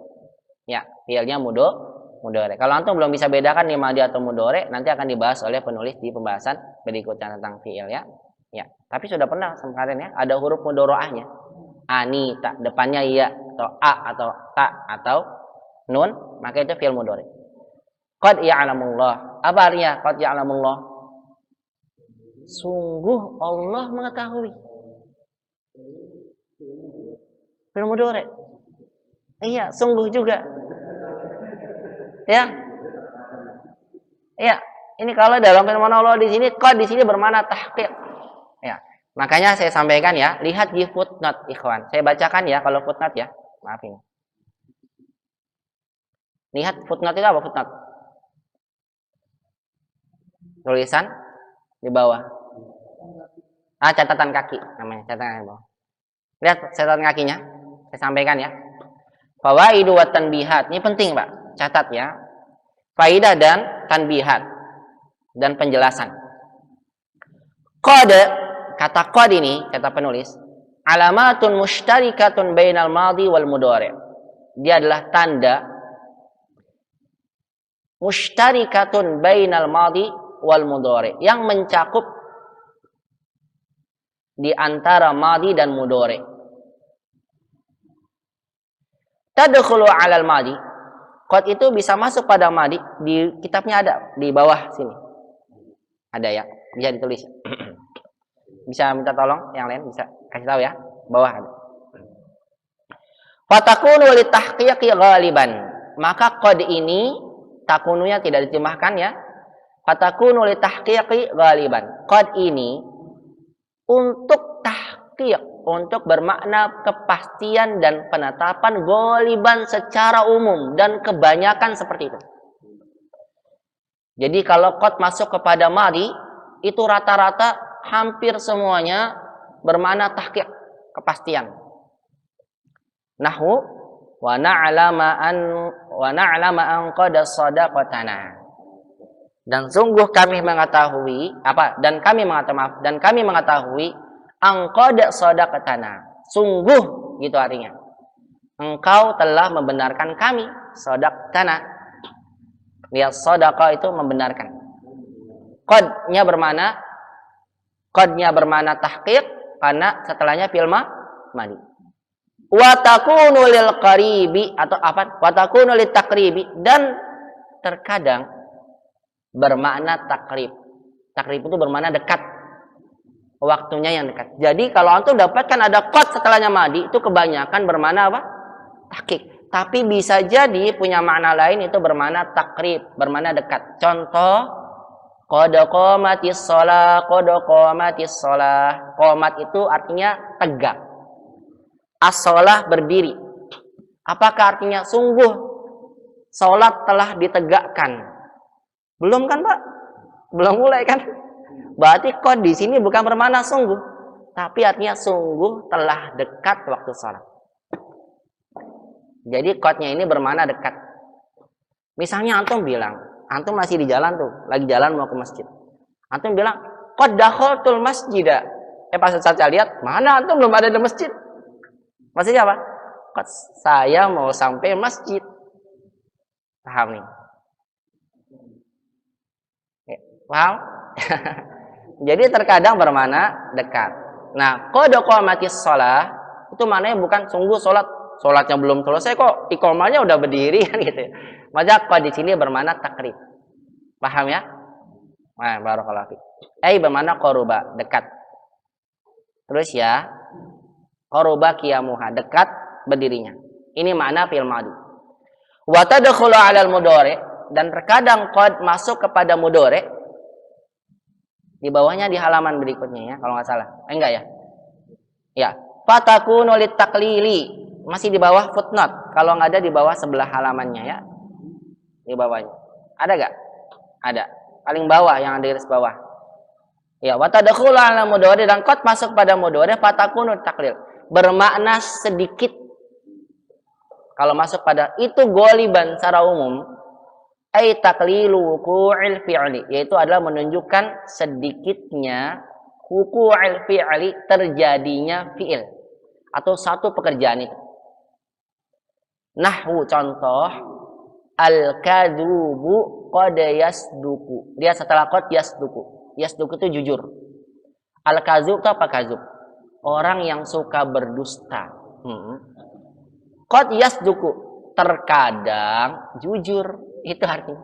Ya, fi'ilnya mudhari. Kalau antum belum bisa bedakan nih madi atau mudhari, nanti akan dibahas oleh penulis di pembahasan berikutnya tentang fi'il ya. Ya, tapi sudah pernah kemarin ya, ada huruf mudharaahnya. Anita, depannya ya atau a atau ta atau nun, maka itu fi'il mudhari. Qad ya'lamullah. Apa artinya qad ya'lamullah? Sungguh Allah mengetahui. Fi'il mudhari. Iya, sungguh juga. Ya. Iya, ini kalau dalam firman Allah di sini qad di sini bermakna tahqiq. Ya. Makanya saya sampaikan ya, lihat di footnote ikhwan. Saya bacakan ya kalau footnote ya. Maaf ini. Lihat footnote itu apa footnote? Tulisan di bawah. Catatan kaki namanya, catatan di bawah. Lihat catatan kakinya. Saya sampaikan ya. Fawaidu wa tanbihat. Ini penting, Pak. Catat ya. Faidah dan tanbihat dan penjelasan. Qad, kata qad ini, kata penulis, alamatun mushtarikatun bainal madhi wal mudhari. Dia adalah tanda mushtarikatun bainal madhi wal mudhari yang mencakup di antara madhi dan mudhari. Tadkhulu 'alal madhi. Qad itu bisa masuk pada madhi, di kitabnya ada di bawah sini. Ada ya, bisa ditulis. Bisa minta tolong yang lain bisa kasih tahu ya, bawah ada. Fatakunu litahqiqi ghaliban. Maka qad ini takununya tidak diterjemahkan ya. Fatakunu litahqiqi ghaliban. Qad ini untuk tahqiq, untuk bermakna kepastian dan penetapan ghaliban secara umum dan kebanyakan seperti itu. Jadi kalau qad masuk kepada madhi itu rata-rata hampir semuanya bermakna tahqiq, kepastian. Nahwu wa na'lama an qad sadaqatana. Dan sungguh kami mengetahui dan kami mengetahui qad sadaqatana. Sungguh gitu artinya. Engkau telah membenarkan kami, sadaqtana. Lihat sadaqah itu membenarkan. Qadnya bermakna tahqiq karena setelahnya fi'il madhi. Wa takunu lil qaribi atau apa? Wa takunu lit taqribi dan terkadang bermakna takrib. Takrib itu bermakna dekat. Waktunya yang dekat. Jadi kalau antum dapatkan ada qad setelahnya madhi itu kebanyakan bermakna apa? Tahqiq. Tapi bisa jadi punya makna lain itu bermakna takrib, bermakna dekat. Contoh qad qamatis shalah, qad qamatis shalah. Qamat itu artinya tegak. As-shalah berdiri. Apakah artinya sungguh salat telah ditegakkan? Belum kan, Pak? Belum mulai kan? Berarti qad di sini bukan bermakna sungguh, tapi artinya sungguh telah dekat waktu salat. Jadi qadnya ini bermakna dekat. Misalnya antum bilang, antum masih di jalan tuh, lagi jalan mau ke masjid. Antum bilang, qad dakhaltul masjida. Pas saya lihat, mana antum belum ada di masjid. Maksudnya apa? Qad saya mau sampai masjid. Paham nih? Paham? Jadi terkadang bermakna dekat. Nah, qad qamatis shalah itu maknanya bukan sungguh salatnya belum selesai kok iqamahnya udah berdiri kan gitu. Maka qad di sini bermakna takrib. Paham ya? Nah, barakallahu fiik. Bermakna qaruba, dekat. Terus ya, qaruba qiyamuha, dekat berdirinya. Ini makna fi'il madhi. Wa tadkhulu 'alal mudhari, dan terkadang qad masuk kepada mudhari. Di bawahnya di halaman berikutnya ya, kalau nggak salah. Enggak ya? Ya, fatakunu litaklili, masih di bawah footnote. Kalau nggak ada di bawah sebelah halamannya ya. Di bawahnya. Ada nggak? Ada. Paling bawah yang ada garis bawah. Ya, wa tadkhulu 'alal mudhari, dan qad masuk pada mudhari fatakunu taklil. Bermakna sedikit. Kalau masuk pada itu goliban secara umum, ay taklilu wuqu'il fi'li, yaitu adalah menunjukkan sedikitnya wuqu'il fi'li, terjadinya fi'il atau satu pekerjaan itu. Nahwu, contoh, al-kadzubu qad yasduku. Dia setelah qad yasduku. Yasduku itu jujur. Al-kadzub itu apa kadzub? Orang yang suka berdusta. Qad yasduku, terkadang jujur. Itu artinya.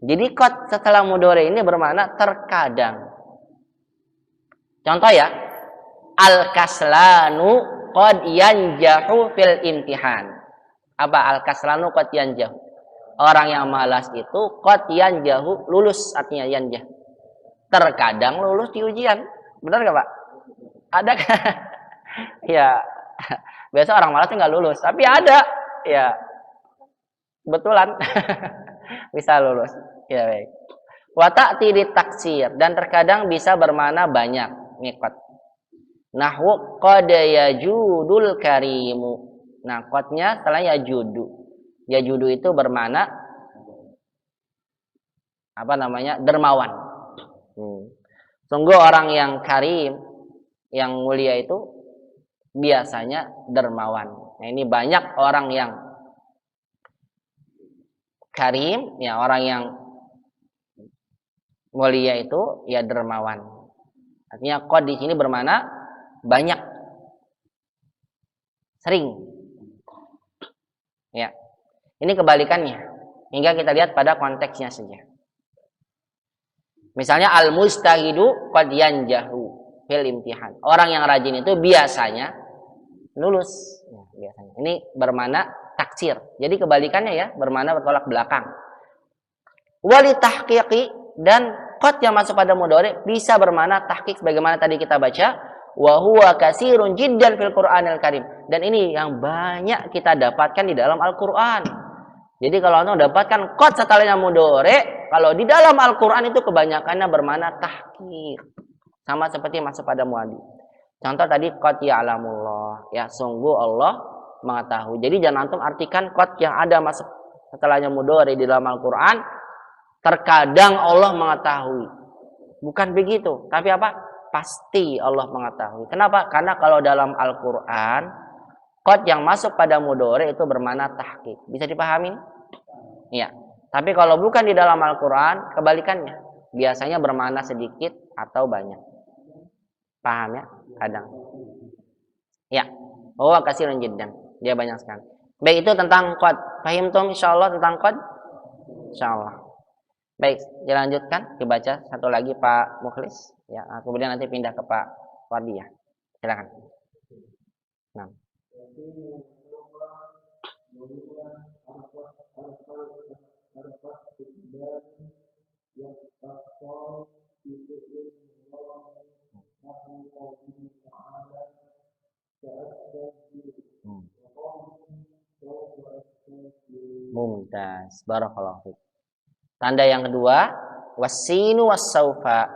Jadi qad setelah mudhari ini bermakna terkadang. Contoh ya, al-kaslanu qad yanjahu fil imtihan. Apa al-kaslanu qad yanjahu? Orang yang malas itu qad yanjahu, lulus artinya yanjah. Terkadang lulus di ujian. Benar gak Pak? Ada kan? Ya, biasa orang malas nggak lulus, tapi ada. Ya, kebetulan bisa lulus. Ya baik. Wa ta'ti taksir, dan terkadang bisa bermakna banyak. Qad. Nahwu qad yajudul karimu. Nah, qadnya setelah yajudu. Yajudu itu bermakna apa namanya? Dermawan. Sungguh orang yang karim, yang mulia itu biasanya dermawan. Nah, ini banyak orang yang karim, ya orang yang mulia itu ya dermawan. Artinya qad di sini bermakna banyak, sering. Ya. Ini kebalikannya. Hingga kita lihat pada konteksnya saja. Misalnya al-mustahidu qad yanjahu fil imtihan. Orang yang rajin itu biasanya lulus. Ya, biasanya. Ini bermakna taksir. Jadi kebalikannya ya, bermakna bertolak belakang. Wali tahqiqi, dan qad yang masuk pada mudhari bisa bermakna tahqiq sebagaimana tadi kita baca, wa huwa katsirun jiddan fil Qur'anil Karim. Dan ini yang banyak kita dapatkan di dalam Al-Qur'an. Jadi kalau Anda dapatkan qad setelahnya mudhari, kalau di dalam Al-Qur'an itu kebanyakannya bermakna tahqiq. Sama seperti masuk pada muadhi. Contoh tadi qad ya'lamullah, ya sungguh Allah mengetahui. Jadi jangan antum artikan qad yang ada masuk setelahnya mudhari di dalam Al-Qur'an terkadang Allah mengetahui. Bukan begitu, tapi apa? Pasti Allah mengetahui. Kenapa? Karena kalau dalam Al-Qur'an qad yang masuk pada mudhari itu bermakna tahqiq. Bisa dipahami? Iya. Tapi kalau bukan di dalam Al-Qur'an, kebalikannya. Biasanya bermakna sedikit atau banyak. Paham ya? Kadang. Ya. Oh, katsirun jiddan. Dia banyak sekali. Baik, itu tentang qad. Paham tuh insyaallah tentang qad? Insyaallah. Baik, dilanjutkan, dibaca satu lagi Pak Mukhlis, ya. Kemudian nanti pindah ke Pak Wardi ya. Silakan. Nah. Mumtaz, barakallahu fiik. Tanda yang kedua, wasinu wassaufa,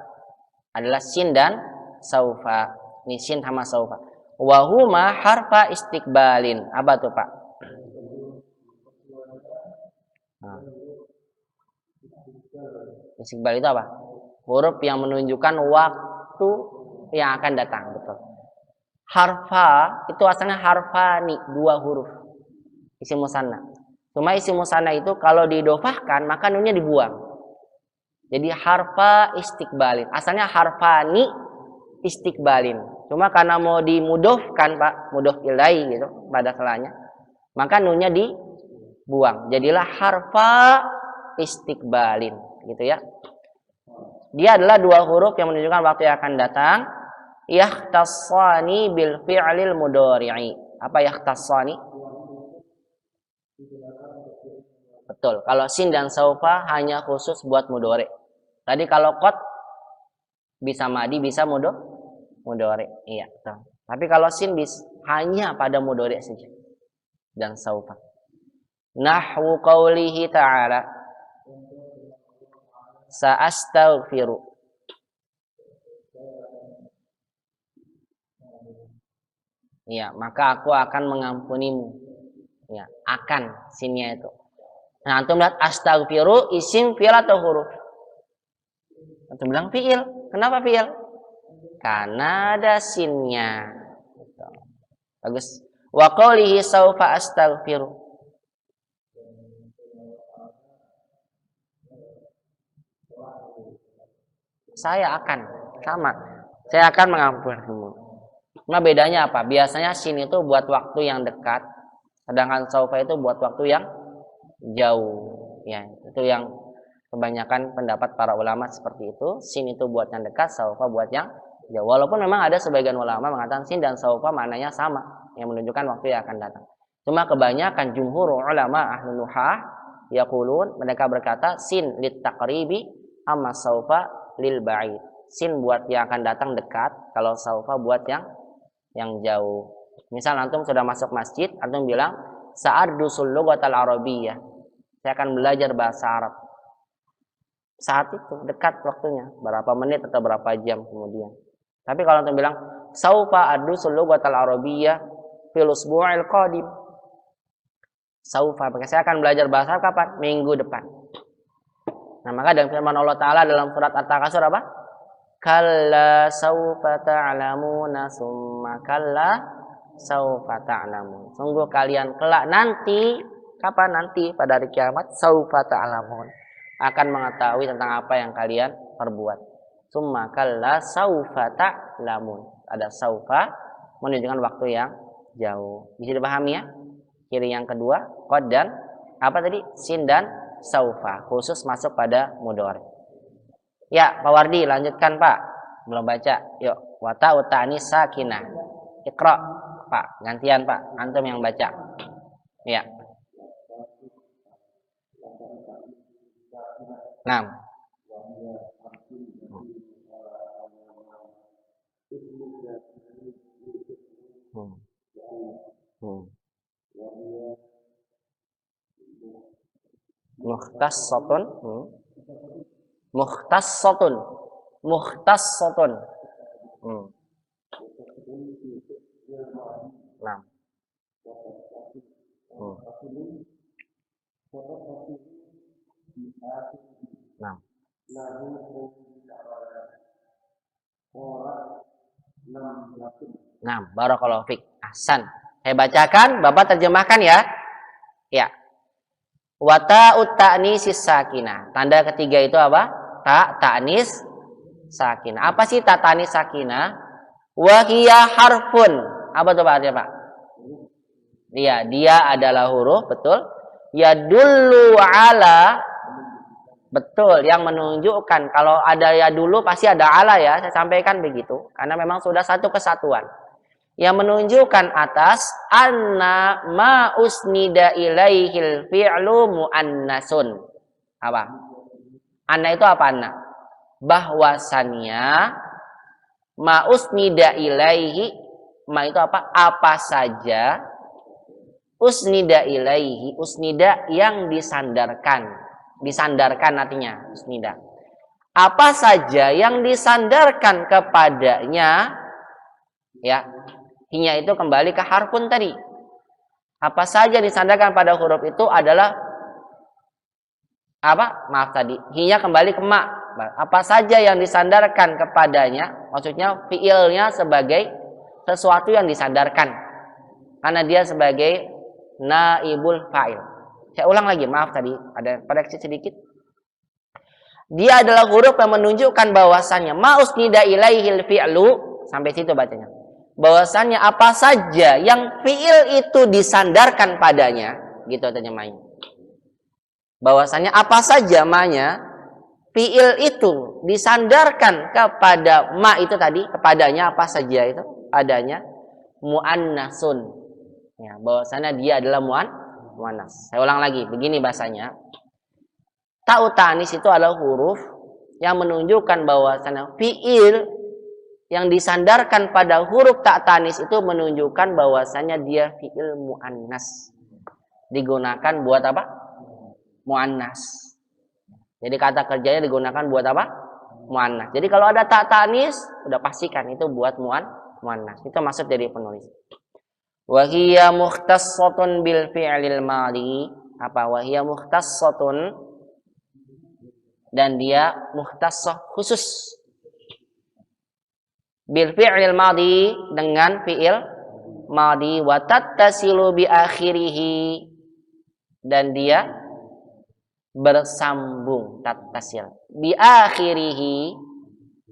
adalah sin dan saufa. Ini sin sama saufa. Wa huma harfa istiqbalin. Apa tuh, Pak? Nah. Istiqbal itu apa? Huruf yang menunjukkan waktu yang akan datang, betul. Harfa itu asalnya harfani, dua huruf. Isim musanna. Cuma isim musanna itu kalau didofahkan maka nunnya dibuang. Jadi harfa istiqbalin. Asalnya harfani istiqbalin. Cuma karena mau dimudofkan Pak, mudof ilai gitu pada selanya, maka nunnya dibuang. Jadilah harfa istiqbalin gitu ya. Dia adalah dua huruf yang menunjukkan waktu yang akan datang. Yahtassani bil fi'lil mudhari'i. Apa yahtassani? Betul. Kalau sin dan saufa hanya khusus buat mudhari. Tadi kalau qad bisa madi, bisa mudhari. Iya, betul. Tapi kalau sin hanya pada mudhari saja dan saufa. Nahwu qaulihi ta'ala sa'astaghfiru. Ya, maka aku akan mengampunimu. Ya, akan sinnya itu. Nah, antum lihat astaghfiru isim fi'il atau huruf? Antum bilang fi'il. Kenapa fi'il? Karena ada sinnya. Bagus. Wa qawlihi saufa astaghfiru. Saya akan sama. Saya akan mengampunimu. Nah, bedanya apa? Biasanya sin itu buat waktu yang dekat, sedangkan saufa itu buat waktu yang jauh. Ya, itu yang kebanyakan pendapat para ulama seperti itu. Sin itu buat yang dekat, saufa buat yang jauh. Walaupun memang ada sebagian ulama mengatakan sin dan saufa maknanya sama, yang menunjukkan waktu yang akan datang. Cuma kebanyakan jumhur ulama ahlul nuhah yaqulun, mereka berkata sin lit taqribi amma saufa lil ba'id. Sin buat yang akan datang dekat, kalau saufa buat yang jauh. Misal antum sudah masuk masjid, antum bilang sa'ardusul lughatal arabiyyah. Saya akan belajar bahasa Arab. Saat itu dekat waktunya, berapa menit atau berapa jam kemudian. Tapi kalau antum bilang saufa ardusul lughatal arabiyyah fil usbu'il qadim. Saufa, saya akan belajar bahasa Arab kapan? Minggu depan. Nah, maka dalam firman Allah Ta'ala dalam surat At-Takasur apa? Kalla saufa ta'lamuna summa kalla saufa ta'lamun. Sungguh kalian kelak nanti, kapan nanti? Pada hari kiamat, saufa ta'lamun. Akan mengetahui tentang apa yang kalian perbuat. Summa kalla saufa ta'lamun. Ada saufa menunjukkan waktu yang jauh. Bisa dipahami ya? Ciri yang kedua, qad dan apa tadi? Sin dan saufa. Khusus masuk pada mudhari. Ya, Pak Wardi, lanjutkan Pak. Belum baca. Yuk, wata utanis sakinah. Iqra, Pak. Gantian Pak. Antum yang baca. Ya. 6. Mukhtassatun. Mukhtassatun. Mukhtassatun. 6. Barakallahu fiik. Ahsan. Saya bacakan, Bapak terjemahkan ya. Ya. Wa ta'ut ta'nisis sakinah. Tanda ketiga itu apa? Ta ta'nis sakinah. Apa sih ta ta'nis sakinah? Wa hiya harfun. Apa tuh Pak artinya Pak? Dia adalah huruf, betul. Yadullu ala, betul, yang menunjukkan. Kalau ada ya dulu pasti ada ala ya. Saya sampaikan begitu. Karena memang sudah satu kesatuan. Yang menunjukkan atas anna ma usnida ilaihil fi'lu muannasun. Apa? Anna itu apa anna? Bahwasannya ma usnida ilaihi, ma itu apa? Apa saja usnida ilaihi, usnida yang disandarkan. Disandarkan artinya usnida. Apa saja yang disandarkan kepadanya, ya. Hinya itu kembali ke harfun tadi. Apa saja disandarkan pada huruf itu adalah apa? Maaf tadi. Hinya kembali ke ma. Apa saja yang disandarkan kepadanya, maksudnya fiilnya sebagai sesuatu yang disandarkan. Karena dia sebagai naibul fa'il. Saya ulang lagi, maaf tadi ada koreksi sedikit. Dia adalah huruf yang menunjukkan bahwasannya ma usnida ilaihil fi'lu, sampai situ bacanya. Bahwasannya apa saja yang fi'il itu disandarkan padanya, gitu terjemahnya. Bahwasannya apa saja ma-nya, fi'il itu disandarkan kepada ma itu tadi, kepadanya apa saja itu adanya muannasun. Ya, bahwasanya dia adalah muannas. Saya ulang lagi, begini bahasanya. Ta'u ta'anis itu adalah huruf yang menunjukkan bahwasanya fi'il yang disandarkan pada huruf ta' ta'anis itu menunjukkan bahwasanya dia fi'il muannas. Digunakan buat apa? Muannas. Jadi kata kerjanya digunakan buat apa? Muannas. Jadi kalau ada ta' ta'anis, udah pastikan itu buat muannas. Itu maksud dari penulis. Wa hiya mukhtassatun bil fi'lil madhi. Apa? Wa hiya mukhtassatun, dan dia mukhtassah khusus bil fi'lil madhi, dengan fi'il madhi, wa tattasilu bi akhirih, dan dia bersambung, tattasil bi akhirih,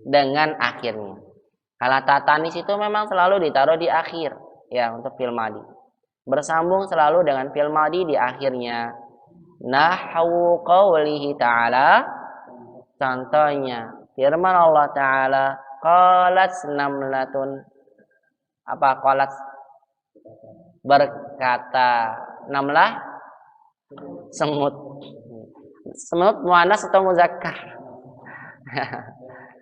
dengan akhirnya. Kalau tatanis itu memang selalu ditaruh di akhir ya untuk fi'il madhi. Bersambung selalu dengan fi'il madhi di akhirnya. Nahwu qaulihi ta'ala, contohnya firman Allah Ta'ala, qalat namlatun. Apa qalat? Berkata. Namlah semut. Semut muannas atau muzakkar?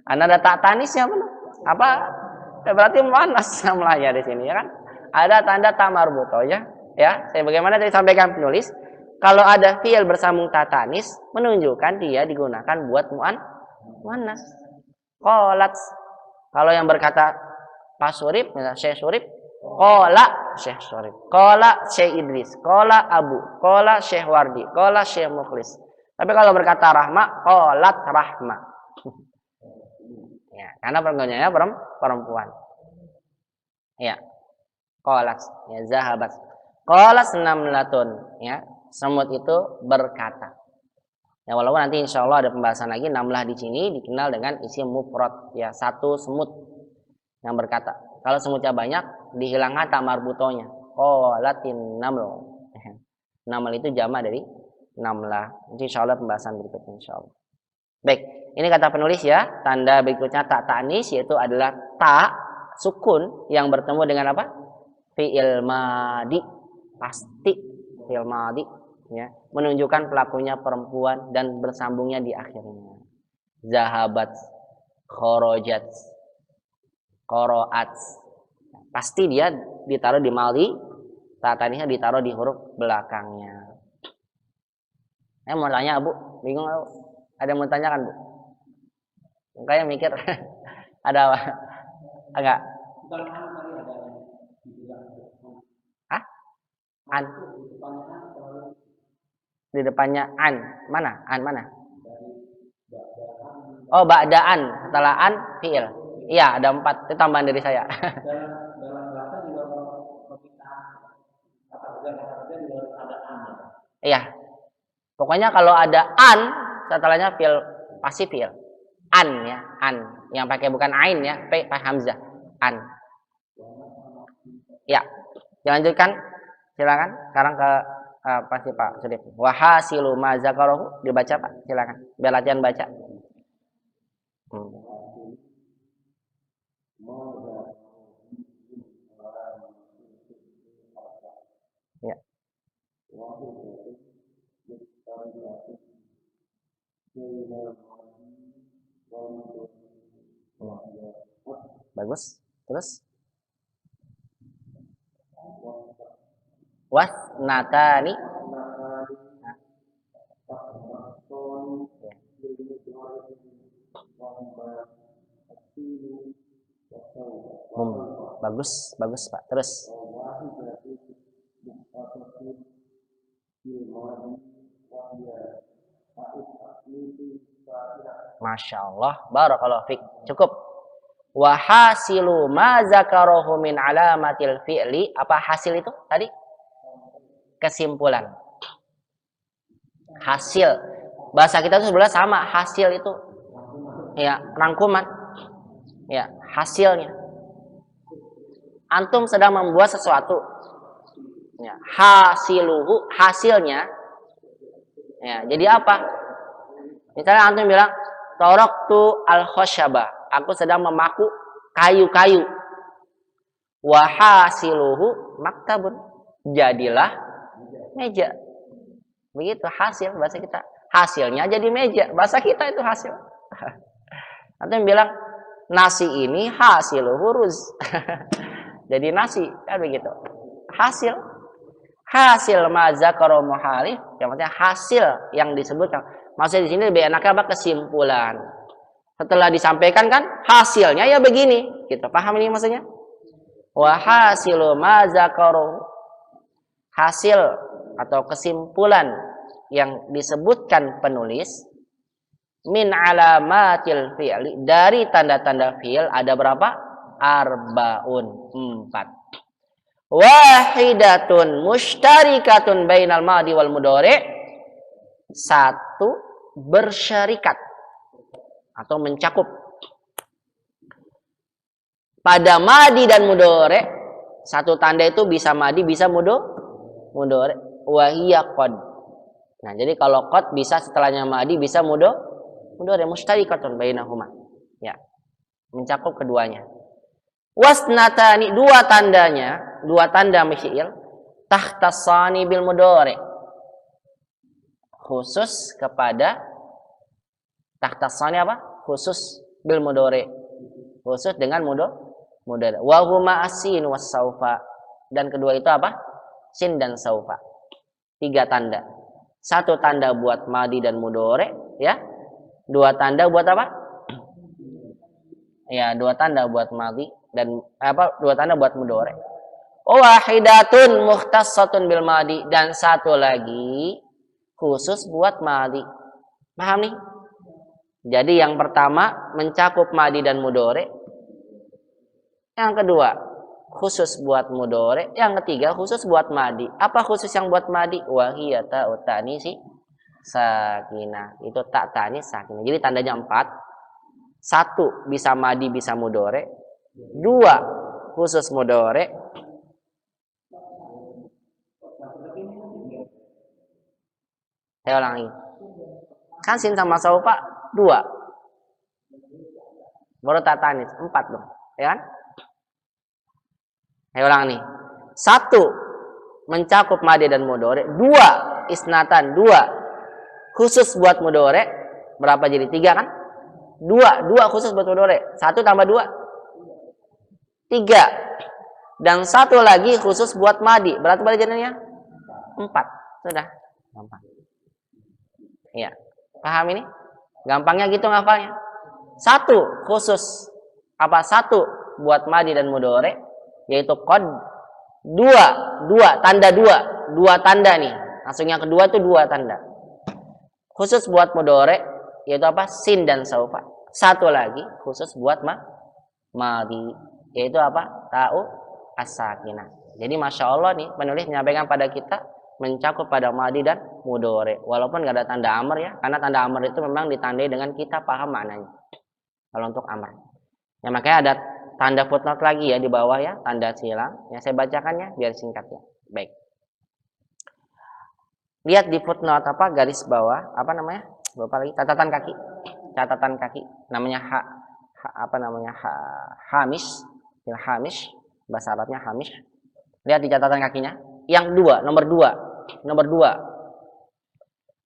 Anda ada tak tanisnya apa? Berarti muannas namlahnya di sini ya kan? Ada tanda ta marbutoh ya. Ya, saya bagaimana tadi sampaikan penulis, kalau ada fi'il bersambung ta tanis menunjukkan dia digunakan buat muannas. Qalat. Kalau yang berkata Pak Surip, Syekh Surip, qala Syekh Surip, qala Syekh Idris, qala Abu, qala Syekh Wardi, qala Syekh Mukhlis. Tapi kalau berkata Rahma, qalat Rahma. Ya, karena penggunanya perempuan. Ya. Qalat, ya, zahabat. Qalat namlatun, ya. Semut itu berkata. Ya, walaupun nanti insya Allah ada pembahasan lagi, namlah di sini dikenal dengan isim mufrad, ya, satu semut yang berkata. Kalau semutnya banyak, dihilangkan ta marbutohnya. Qalatin naml. Naml itu jamak dari namlah. Nanti insya Allah pembahasan berikutnya insya Allah. Baik, ini kata penulis ya. Tanda berikutnya ta ta'nis, yaitu adalah ta sukun yang bertemu dengan apa? Fi'il madhi. Pasti fi'il madhi ya, menunjukkan pelakunya perempuan dan bersambungnya di akhirnya. Zahabat, kharajat, qara'at. Pasti dia ditaruh di madhi, ta ta'nisnya ditaruh di huruf belakangnya. Mau tanya Bu, bingung Bu? Ada yang mau tanyakan Bu? Kayak mikir ada apa? Enggak? Hah? An? Di depannya an. Mana? An mana? Oh, ba'daan. Setelah an, fi'il. Iya, ada 4. Itu tambahan dari saya. Iya. Pokoknya kalau ada an, setelahnya fi'il, pasti fi'il. An ya, an. Yang pakai bukan ain ya, pakai hamzah. An. Ya. Dilanjutkan. Silakan. Sekarang ke pasti Pak Sudip. Wahasilu ma zakarahu, dibaca Pak. Silakan. Biar latihan baca. Ya. Bagus. Terus wasnatani. Bagus, bagus Pak. Terus Masya Allah, barakallahu fiik. Cukup. Wahasilu ma zakarahu min alamatil fi'li. Apa hasil itu tadi? Kesimpulan. Hasil Bahasa kita itu sebenarnya sama, hasil itu. Ya, rangkuman. Ya, hasilnya. Antum sedang membuat sesuatu. Ya, hasiluhu, hasilnya. Ya, jadi apa? Misalnya antum bilang, taraktu al-khosyabah. Aku sedang memaku kayu-kayu. Wa hasiluhu maktabun. Jadilah meja. Begitu hasil bahasa kita. Hasilnya jadi meja. Bahasa kita itu hasil. Antum bilang, nasi ini hasiluhu ruz. Jadi nasi, kan begitu. Hasil. Hasil mazakaro muhalif, yang maksudnya hasil yang disebutkan. Maksudnya di sini lebih enaknya apa? Kesimpulan. Setelah disampaikan kan hasilnya ya begini. Kita paham ini maksudnya? Wa hasilu mazakaro, hasil atau kesimpulan yang disebutkan penulis min alamatil fi'li, dari tanda-tanda fi'il ada berapa? Arbaun, 4. Wahidatun mushtarikatun bainal madi wal mudhari', satu bersyarikat atau mencakup pada madi dan mudhari'. Satu tanda itu bisa madi bisa mudhari'. Wa hiya qad. Nah, jadi kalau qad bisa setelahnya madi bisa mudhari', mushtarikatun bainahuma. Ya. Mencakup keduanya. Wasnatani, dua tanda fi'il tahtasani bil mudhari', khusus kepada tahtasani apa? Khusus bil mudhari', khusus dengan mudhari'. Wa huma as-sin was saufa, dan kedua itu apa? Sin dan saufa. 3 tanda. 1 tanda buat madi dan mudhari', ya. 2 tanda buat apa? Ya, 2 tanda buat madi dan 2 tanda buat mudhari'. Wahidatun mukhtassatun bil madi, dan 1 lagi khusus buat madi. Paham nih? Jadi yang pertama mencakup madi dan mudhari'. Yang kedua khusus buat mudhari', yang ketiga khusus buat madi. Apa khusus yang buat madi? Wa hiya ta'u ta'nisi sakinah. Itu tak ta'nis sakinah. Jadi tandanya 4. 1 bisa madi bisa mudhari'. 2 khusus mudhari'. Saya ulangi. Kan sin sama saufa 2. Baru tak ta'nis 4 dong. Ya kan? Saya ulang nih. 1 mencakup madi dan mudhari'. 2 isnatan, 2 khusus buat mudhari'. Berapa jadi? 3 kan? 2 khusus buat mudhari'. 1 tambah 2 3. Dan 1 lagi khusus buat madi. Berarti pada jadinya 4. Sudah. Gampang. Iya. Paham ini? Gampangnya gitu ngafalnya. 1 khusus apa? 1 buat madi dan mudhari', yaitu qad. 2 tanda 2 tanda nih. Langsung yang kedua tuh 2 tanda. Khusus buat mudhari', yaitu apa? Sin dan saufa. 1 lagi khusus buat madi, yaitu apa? Ta'u as-sakinah. Jadi masya Allah nih penulis menyampaikan pada kita mencakup pada madi dan mudhari'. Walaupun gak ada tanda amr ya, karena tanda amr itu memang ditandai dengan kita paham maknanya. Kalau untuk amr. Ya makanya ada tanda footnote lagi ya di bawah ya, tanda silang. Ya saya bacakannya biar singkat ya. Baik. Lihat di footnote apa, garis bawah, apa namanya? Lupa lagi, catatan kaki. Catatan kaki namanya hamish. Hamish, bahasa Arabnya hamish. Lihat di catatan kakinya. Yang 2, nomor 2.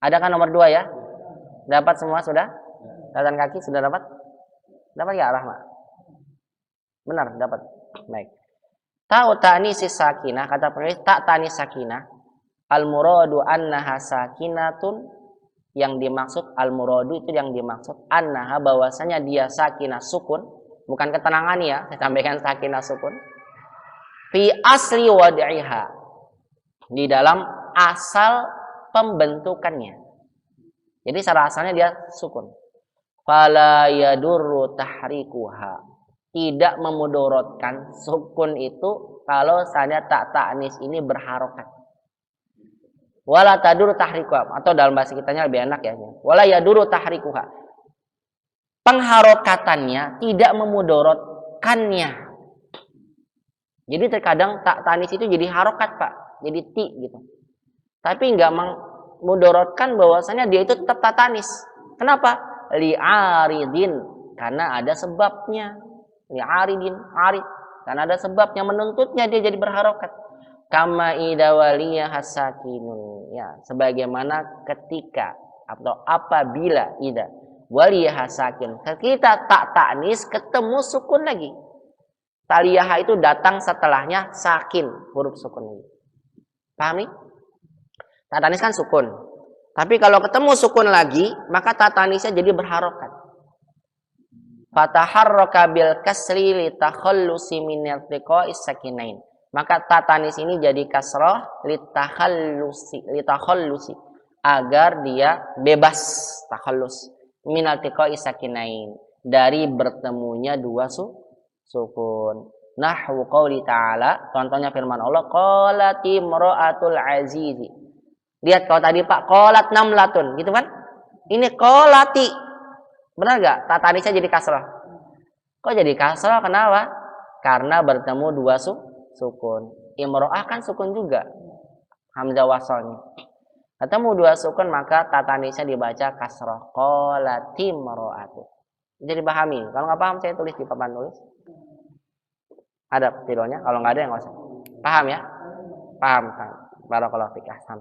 Ada kan nomor 2 ya? Dapat semua sudah? Catatan kaki sudah dapat? Dapat ya Rahmat? Benar, dapat. Baik. Ta'u ta'nis sakinah, kata penulis tak ta'nis sakinah. Al-muradu annaha sakinatun, yang dimaksud al-muradu itu yang dimaksud annaha, bahwasanya dia sakinah sukun, bukan ketenangan ya, saya sampaikan sakinah sukun. Fi asli wad'iha, di dalam asal pembentukannya. Jadi secara asalnya dia sukun. Fala yadurru tahrikuha, tidak memudorotkan sukun itu kalau saya tak ta'nis ini berharokat. Wala taduru tahrikuha, atau dalam bahasa kitanya lebih enak ya. Wala yaduru tahrikuha. Pengharokatannya tidak memudorotkannya. Jadi terkadang tak tanis itu jadi harokat, Pak. Jadi ti gitu. Tapi enggak memudorotkan bahwasanya dia itu tetap tak tanis. Kenapa? Li'aridin, karena ada sebabnya. Li'aridin, arid, karena ada sebabnya menuntutnya dia jadi berharokat. Kama idawaliya hasakinun, ya, sebagaimana ketika atau apabila ida waliya hasakin, kita tak tanis ketemu sukun lagi. Taliyah itu datang setelahnya sakin, huruf sukun lagi. Paham nih? Tak tanis kan sukun. Tapi kalau ketemu sukun lagi, maka tak tanisnya jadi berharokat. Fataharraka bil kasri li takhallusi min irtiqa'is sakinain. Maka tatanis ini jadi kasroh litakhallusi agar dia bebas takhallus minal tiqai sakinain, dari bertemunya dua sukun. Nahwu qouli ta'ala, contohnya firman Allah, qalati imra'atul azizi. Lihat kalau tadi Pak qalat namlatun gitu kan? Ini qalati. Benar enggak? Tatanisnya jadi kasroh. Kok jadi kasroh? Kenapa? Karena bertemu dua sukun. Imro'ah kan sukun juga, hamzah wasalnya. Ketemu dua sukun maka tatanisnya dibaca kasroh. Qalati imro'atu. Jadi pahami. Kalau nggak paham saya tulis di papan tulis. Ada videonya. Kalau nggak ada yang nggak usah. Paham ya? Paham. Barakallahu fiik. Ahsan.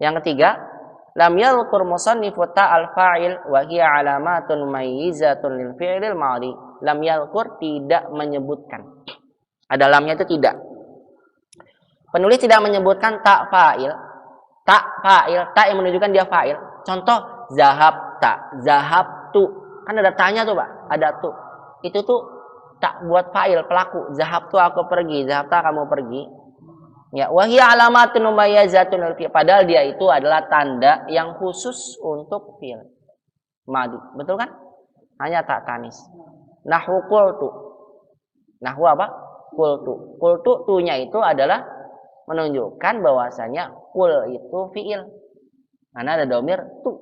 Yang ketiga, lam yadhkur musannifu ta'al fa'il wa hiya alamatun mayyizatun lil fi'lil madhi. Lam yadhkur, tidak menyebutkan. Ada lamnya itu tidak. Penulis tidak menyebutkan tak fa'il. Tak fa'il, tak yang menunjukkan dia fa'il. Contoh, zahabta, zahabtu. Kan ada tanya tuh, Pak. Ada tu. Itu tuh tak buat fa'il, pelaku. Zahabtu aku pergi, zahabta kamu pergi. Ya, wa hiya alamatun mumayyazatun lil fi'l. Padahal dia itu adalah tanda yang khusus untuk fi'il madhi. Betul kan? Hanya tak tanis. Nahwu qultu. Nahwu apa? Qultu. Qultu tunya itu adalah menunjukkan bahwasanya qul itu fi'il. Karena ada domir tu.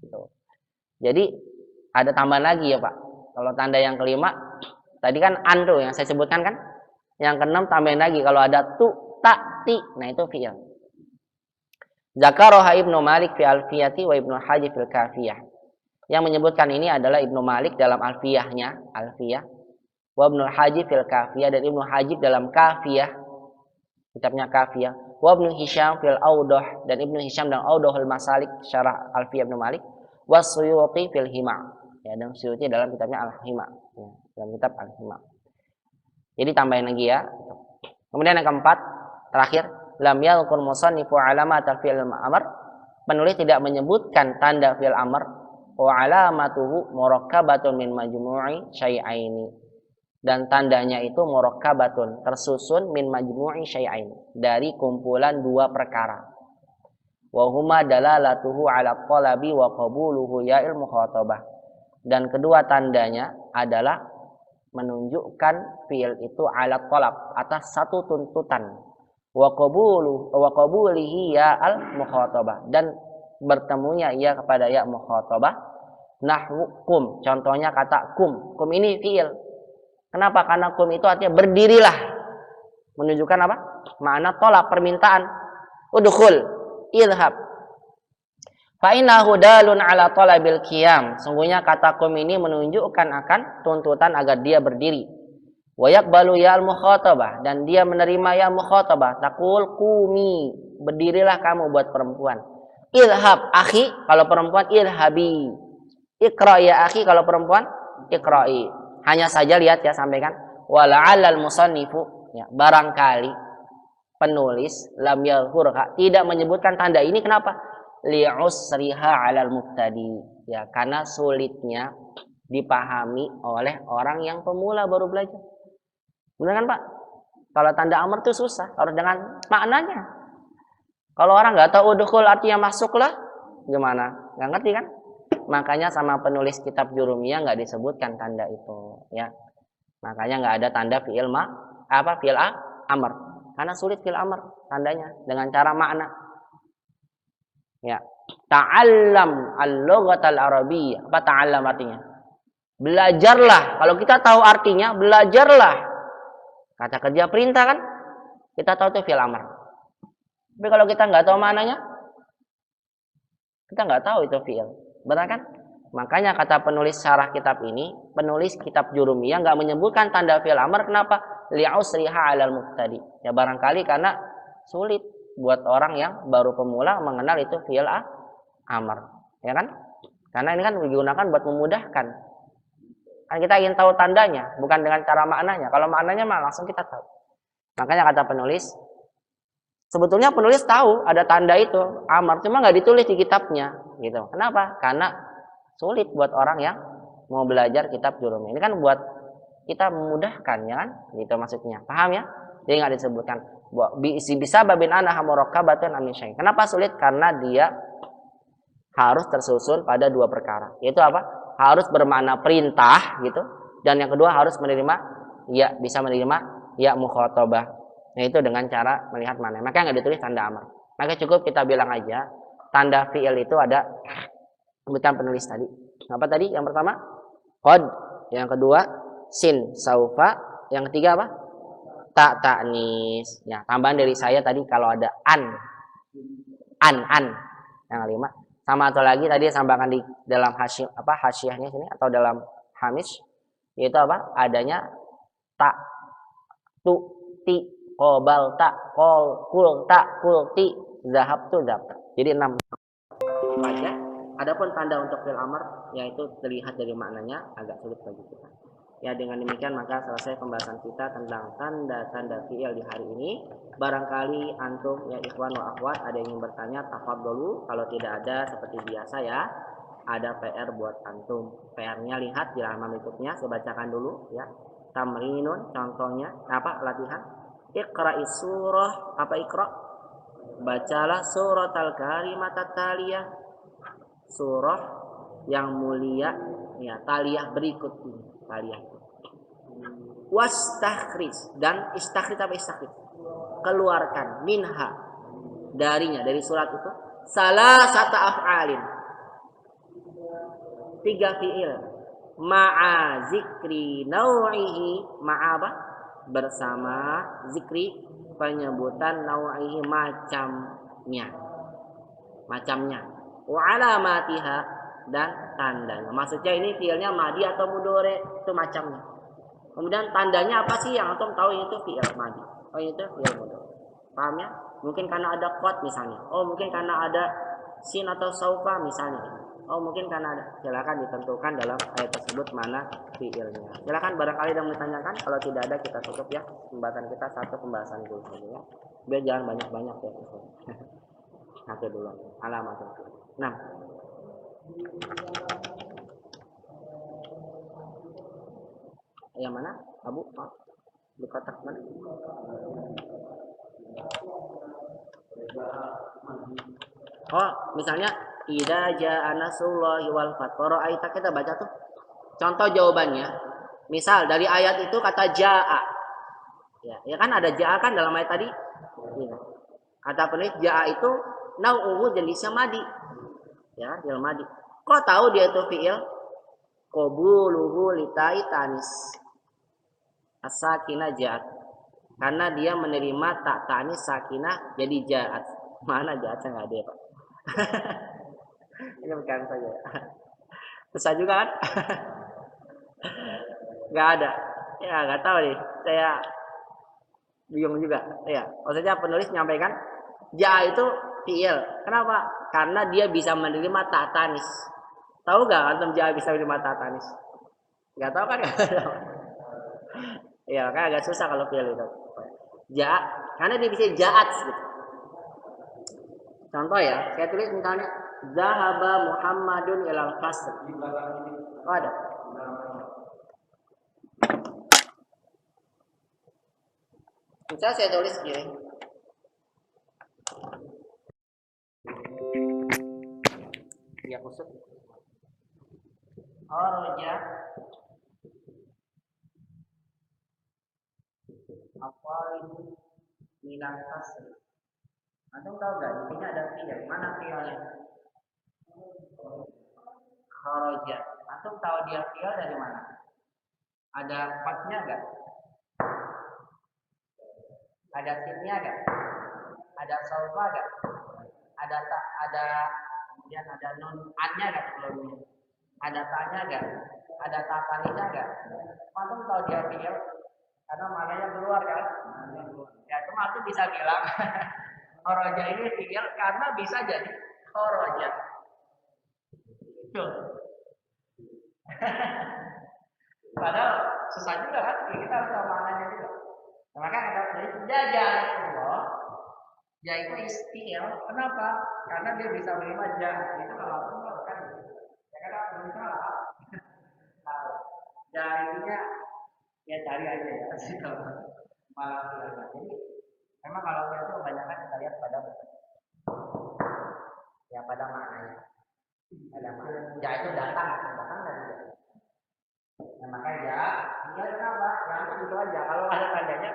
Gitu. Jadi ada tambahan lagi ya Pak. Kalau tanda yang kelima, tadi kan an tuh yang saya sebutkan kan. Yang keenam tambahin lagi kalau ada tu, ta, ti. Nah itu fi'il. Zakaraha Ibnu Malik fi Alfiyati wa Ibnu Hajib fil Kafiyah. Yang menyebutkan ini adalah Ibnu Malik dalam Alfiyahnya, Alfiyah. Wa Ibnu Hajib fil Kafiyah, dan Ibnu Hajib dalam Kafiyah, kitabnya Kafiyah. Wa Ibnu Hisham fil Audah, dan Ibnu Hisham dalam Audahul Masalik syarah Alfiyah Ibnu Malik. Wa Suyuti fil Hima, ya, dan Suyuti dalam kitabnya Al-Hima, ya, dalam kitab Al-Hima. Jadi tambahin lagi ya. Kemudian yang keempat, terakhir, lam yadhkur musannifu alamat al-fi'l amr. Penulis tidak menyebutkan tanda fi'il amr. Wa alamatuhu murakkabatun min majmu'i syai'aini. Dan tandanya itu murakkabatun, tersusun min majmu'i syai'aini, dari kumpulan dua perkara. Wa huma dalalatuhu ala talabi wa qabuluhu ya'il mukhatabah. Dan kedua tandanya adalah menunjukkan fi'il itu ala talab, atas satu tuntutan. Wa qabulihi ya'al mukhatabah, dan bertemunya ia kepada ya mukhatabah. Nahwu kum, contohnya kata kum. Kum ini fi'il. Kenapa? Karena kum itu artinya berdirilah. Menunjukkan apa? Makna tolak, permintaan. Udkhul, ilhab. Fa innahu dalun ala talabil qiyam. Sungguhnya kata kum ini menunjukkan akan tuntutan agar dia berdiri. Wa yaqbalu ya al-mukhatabah, dan dia menerima ya mukhatabah. Taqul qumi, berdirilah kamu buat perempuan. Ilhab akhi, kalau perempuan ilhabi. Iqra ya akhi, kalau perempuan iqra'i. Hanya saja lihat ya, sampaikan wala'allal musannifu, ya, barangkali penulis lam yadhkur, tidak menyebutkan tanda ini. Kenapa? Li'usriha 'alal mubtadi, ya, karena sulitnya dipahami oleh orang yang pemula baru belajar. Benar kan Pak? Kalau tanda amr itu susah, harus dengan maknanya. Kalau orang nggak tahu udkhul artinya masuklah, gimana? Nggak ngerti kan? Makanya sama penulis kitab Jurumiyah nggak disebutkan tanda itu, ya. Makanya nggak ada tanda fi'il fi'il amr, karena sulit fi'il amr tandanya dengan cara makna. Ya. Ta'allam al-lughatal arabiyyah. Apa ta'allam artinya? Belajarlah. Kalau kita tahu artinya, belajarlah. Kata kerja perintah kan? Kita tahu itu fi'il amr. Tapi kalau kita nggak tahu maknanya, kita nggak tahu itu fi'il. Benar kan? Makanya kata penulis syarah kitab ini, penulis kitab Jurumiyah nggak menyebutkan tanda fi'il amr. Kenapa? Li'usriha 'alal mubtadi. Ya barangkali karena sulit buat orang yang baru pemula mengenal itu fi'il amr. Ya kan? Karena ini kan digunakan buat memudahkan. Kan kita ingin tahu tandanya, bukan dengan cara maknanya. Kalau maknanya mah langsung kita tahu. Makanya kata penulis, sebetulnya penulis tahu ada tanda itu amar, cuma nggak ditulis di kitabnya, gitu. Kenapa? Karena sulit buat orang yang mau belajar kitab Jurumiyah. Ini kan buat kita memudahkan, ya kan? Gitu maksudnya. Paham ya? Jadi nggak disebutkan bisa babin ana hamurakabatun amin syai. Kenapa sulit? Karena dia harus tersusun pada dua perkara. Yaitu apa? Harus bermakna perintah, gitu. Dan yang kedua harus menerima, ya bisa menerima ya mukhatabah. Nah itu dengan cara melihat mana. Maka nggak ditulis tanda amar. Maka cukup kita bilang aja tanda fi'il itu ada bukan penulis tadi. Apa tadi? Yang pertama qad, yang kedua sin, saufa, yang ketiga apa? Ta ta'nis. Ya, tambahan dari saya tadi kalau ada an. Yang kelima. Sama atau lagi tadi tambahkan di dalam hasyiahnya sini atau dalam hamish yaitu apa? Adanya ta, tu, ti, qobal ta, qol, kul ta, kul ti, zahab tu, zahab. Jadi 6 aja. Adapun tanda untuk fi'il amr yaitu terlihat dari maknanya agak sulit bagi kita. Ya dengan demikian maka selesai pembahasan kita tentang tanda-tanda fi'il di hari ini. Barangkali antum ya ikhwan wa akhwat ada yang ingin bertanya, tafadholu. Kalau tidak ada seperti biasa ya, ada PR buat antum. PR-nya lihat di halaman berikutnya, saya bacakan dulu ya. Tamrinun contohnya apa latihan? Iqra'is surah, apa iqra'? Bacalah surat al-karimat at-taliyah. Surah yang mulia ya, taliyah berikut ini, taliyah. Wastakhrij, dan istakhrij apa istakhrij? Keluarkan minha darinya, dari surat itu salah satu af'alin, 3 fi'il, ma'a zikri nau'ihi, ma'a apa? Bersama zikri penyebutan nau'ihi macamnya wa alamatiha dan tandanya. Maksudnya ini fi'ilnya madi atau mudhari itu macamnya. Kemudian tandanya apa sih yang antum tahu itu fi'il madi. Oh itu fi'il mudhari. Paham ya? Mungkin karena ada qad misalnya. Oh mungkin karena ada sin atau saufa misalnya. Oh mungkin karena ada. Silakan ditentukan dalam ayat tersebut mana fi'ilnya. Silakan barangkali ada yang ditanyakan. Kalau tidak ada kita tutup ya pembahasan kita satu pembahasan dulu saja ya. Biar jangan banyak-banyak ya. Satu dulu. Alamat. Nah. Yang mana? Abu? Oh, di kotak mana? Oh, misalnya idza jaa nasrullahi wal fath. Qara'aita kita baca tuh. Contoh jawabannya. Misal dari ayat itu kata jaa. Ya kan ada jaa kan dalam ayat tadi? Ya. Kata penulis jaa itu nau'uhu jenisnya madi. Ya, fi'il madi. Kok tahu dia itu fi'il? Qabuluhu litai tanis. As-sakinah ja'at. Karena dia menerima tak tanis sakinah jadi ja'at. Mana ja'atnya enggak ada, Pak. Ini bukan saja. Susah juga kan? Enggak ada. Ya, enggak tahu nih. Saya bingung juga. Ya, maksudnya penulis menyampaikan ja itu fi'il. Kenapa? Karena dia bisa menerima tak tanis. Tahu enggak antum ja bisa menerima tak tanis? Enggak tahu kan? Ya, kan agak susah kalau fi'il itu. Ja, karena dia bisa ja'at gitu. Contoh ya, saya tulis misalnya zahaba Muhammadun ilal fasl. Oh, ada. Bisa saya tulis gini. Ya kusut. Kharaja aqalib minal fasl. Antum tahu nggak? Di sini ada fiil. Mana fiilnya? Kharaja. Antum tahu dia fiil dari mana? Ada fatnya nggak? Ada sinnya nggak? Ada saufa nggak? Ada tak? Ada kemudian ada nun annya nggak sebelumnya? Ada tanya nggak? Ada tataninya nggak? Antum tahu dia fiil? Karena maknanya keluar kan? Ya cuma antum bisa bilang kharaja ini fiil karena bisa jadi kharaja. Betul. Padahal susah juga kan? Kita harus tahu maknanya juga. Nah, maka ada jajan Allah. Ya itu istiil. Kenapa? Karena dia bisa menerima jah. Itu kalau Allah kan. Ya karena belum salah. Tahu. Jah ininya ya cari aja ya. Malah jadi memang kalau itu kebanyakan kita lihat pada ya pada maknanya. Pada makna. Jah itu datang dari jah. Nah, makanya dia kenapa? Ya itu gitu aja. Kalau ada tandanya,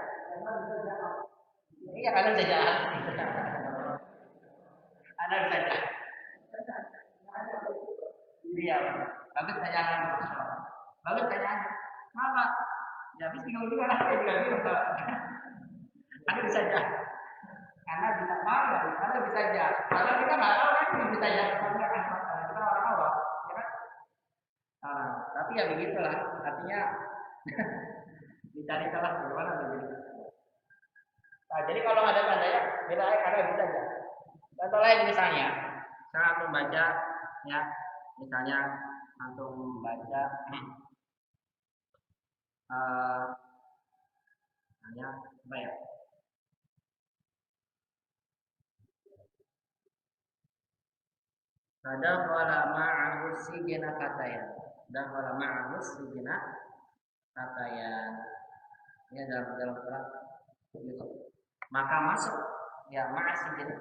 iya kadang bisa jahat. Anda bisa jahat. Iya, bagus tanyaannya. Bagus tanyaannya. Kenapa? Ya habis bingung juga lah. Anda bisa jahat. Karena bisa marah, Anda bisa jahat. Karena kita nggak tahu kan bisa jahat. Kita orang awam, ya kan? Nah, tapi ya begitulah. Artinya dicari salah bagaimana begitu. Nah, jadi kalau ada tandanya, beda karena bisa aja. Contoh lain misalnya, saya antum baca, ya, misalnya antum baca, misalnya apa ya? Ada wala ma'ahu sijina katayan. Dan wala ma'ahu sijina katayan. Ini dalam surat Yusuf. Maka masuk ya ma'asijin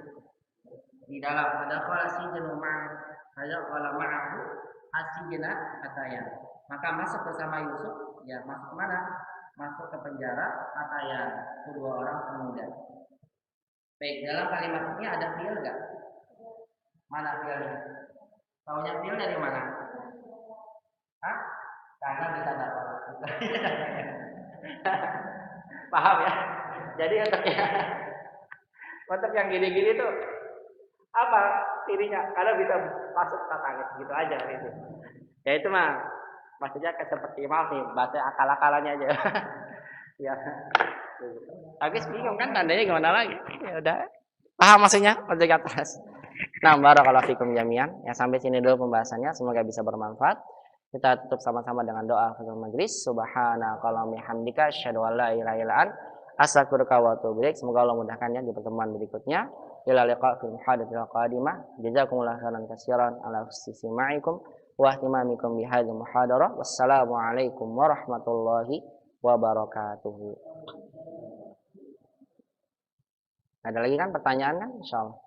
di dalam ada wala sijinu ada wala ma'ahu asijina katayan. Maka masuk bersama Yusuf, ya masuk mana? Masuk ke penjara katayan kedua orang pemuda. Baik, dalam kalimat ini ada fiil enggak? Mana fiilnya? Taunya fiil dari mana? Hah? Karena bisa dapat. Paham ya? Jadi untuk yang gini-gini tuh apa ininya? Karena bisa masuk tatangis gitu aja gitu. Ya itu mah maksudnya kayak seperti maaf nih bahasa akal-akalannya aja. Ya. Habis bingung kan tandanya gimana lagi? Ya udah. Paham maksudnya? Ojek atas. Nah, barakallahu fikum jami'an. Ya sampai sini dulu pembahasannya, semoga bisa bermanfaat. Kita tutup sama-sama dengan doa fatul majlis. Subhanakallahumma hamdika asyhadu an la ilaha illa anta astaghfiruka wa atubu ilaik. Semoga Allah mudahkannya di pertemuan berikutnya. Ila liqa fil muhadatsah qadimah. Jazakumullahu khairan katsiran ala istima'ikum wa ihtimamikum bi hadzal muhadarah. Wassalamualaikum warahmatullahi wabarakatuh. Ada lagi kan pertanyaan kan? Insyaallah.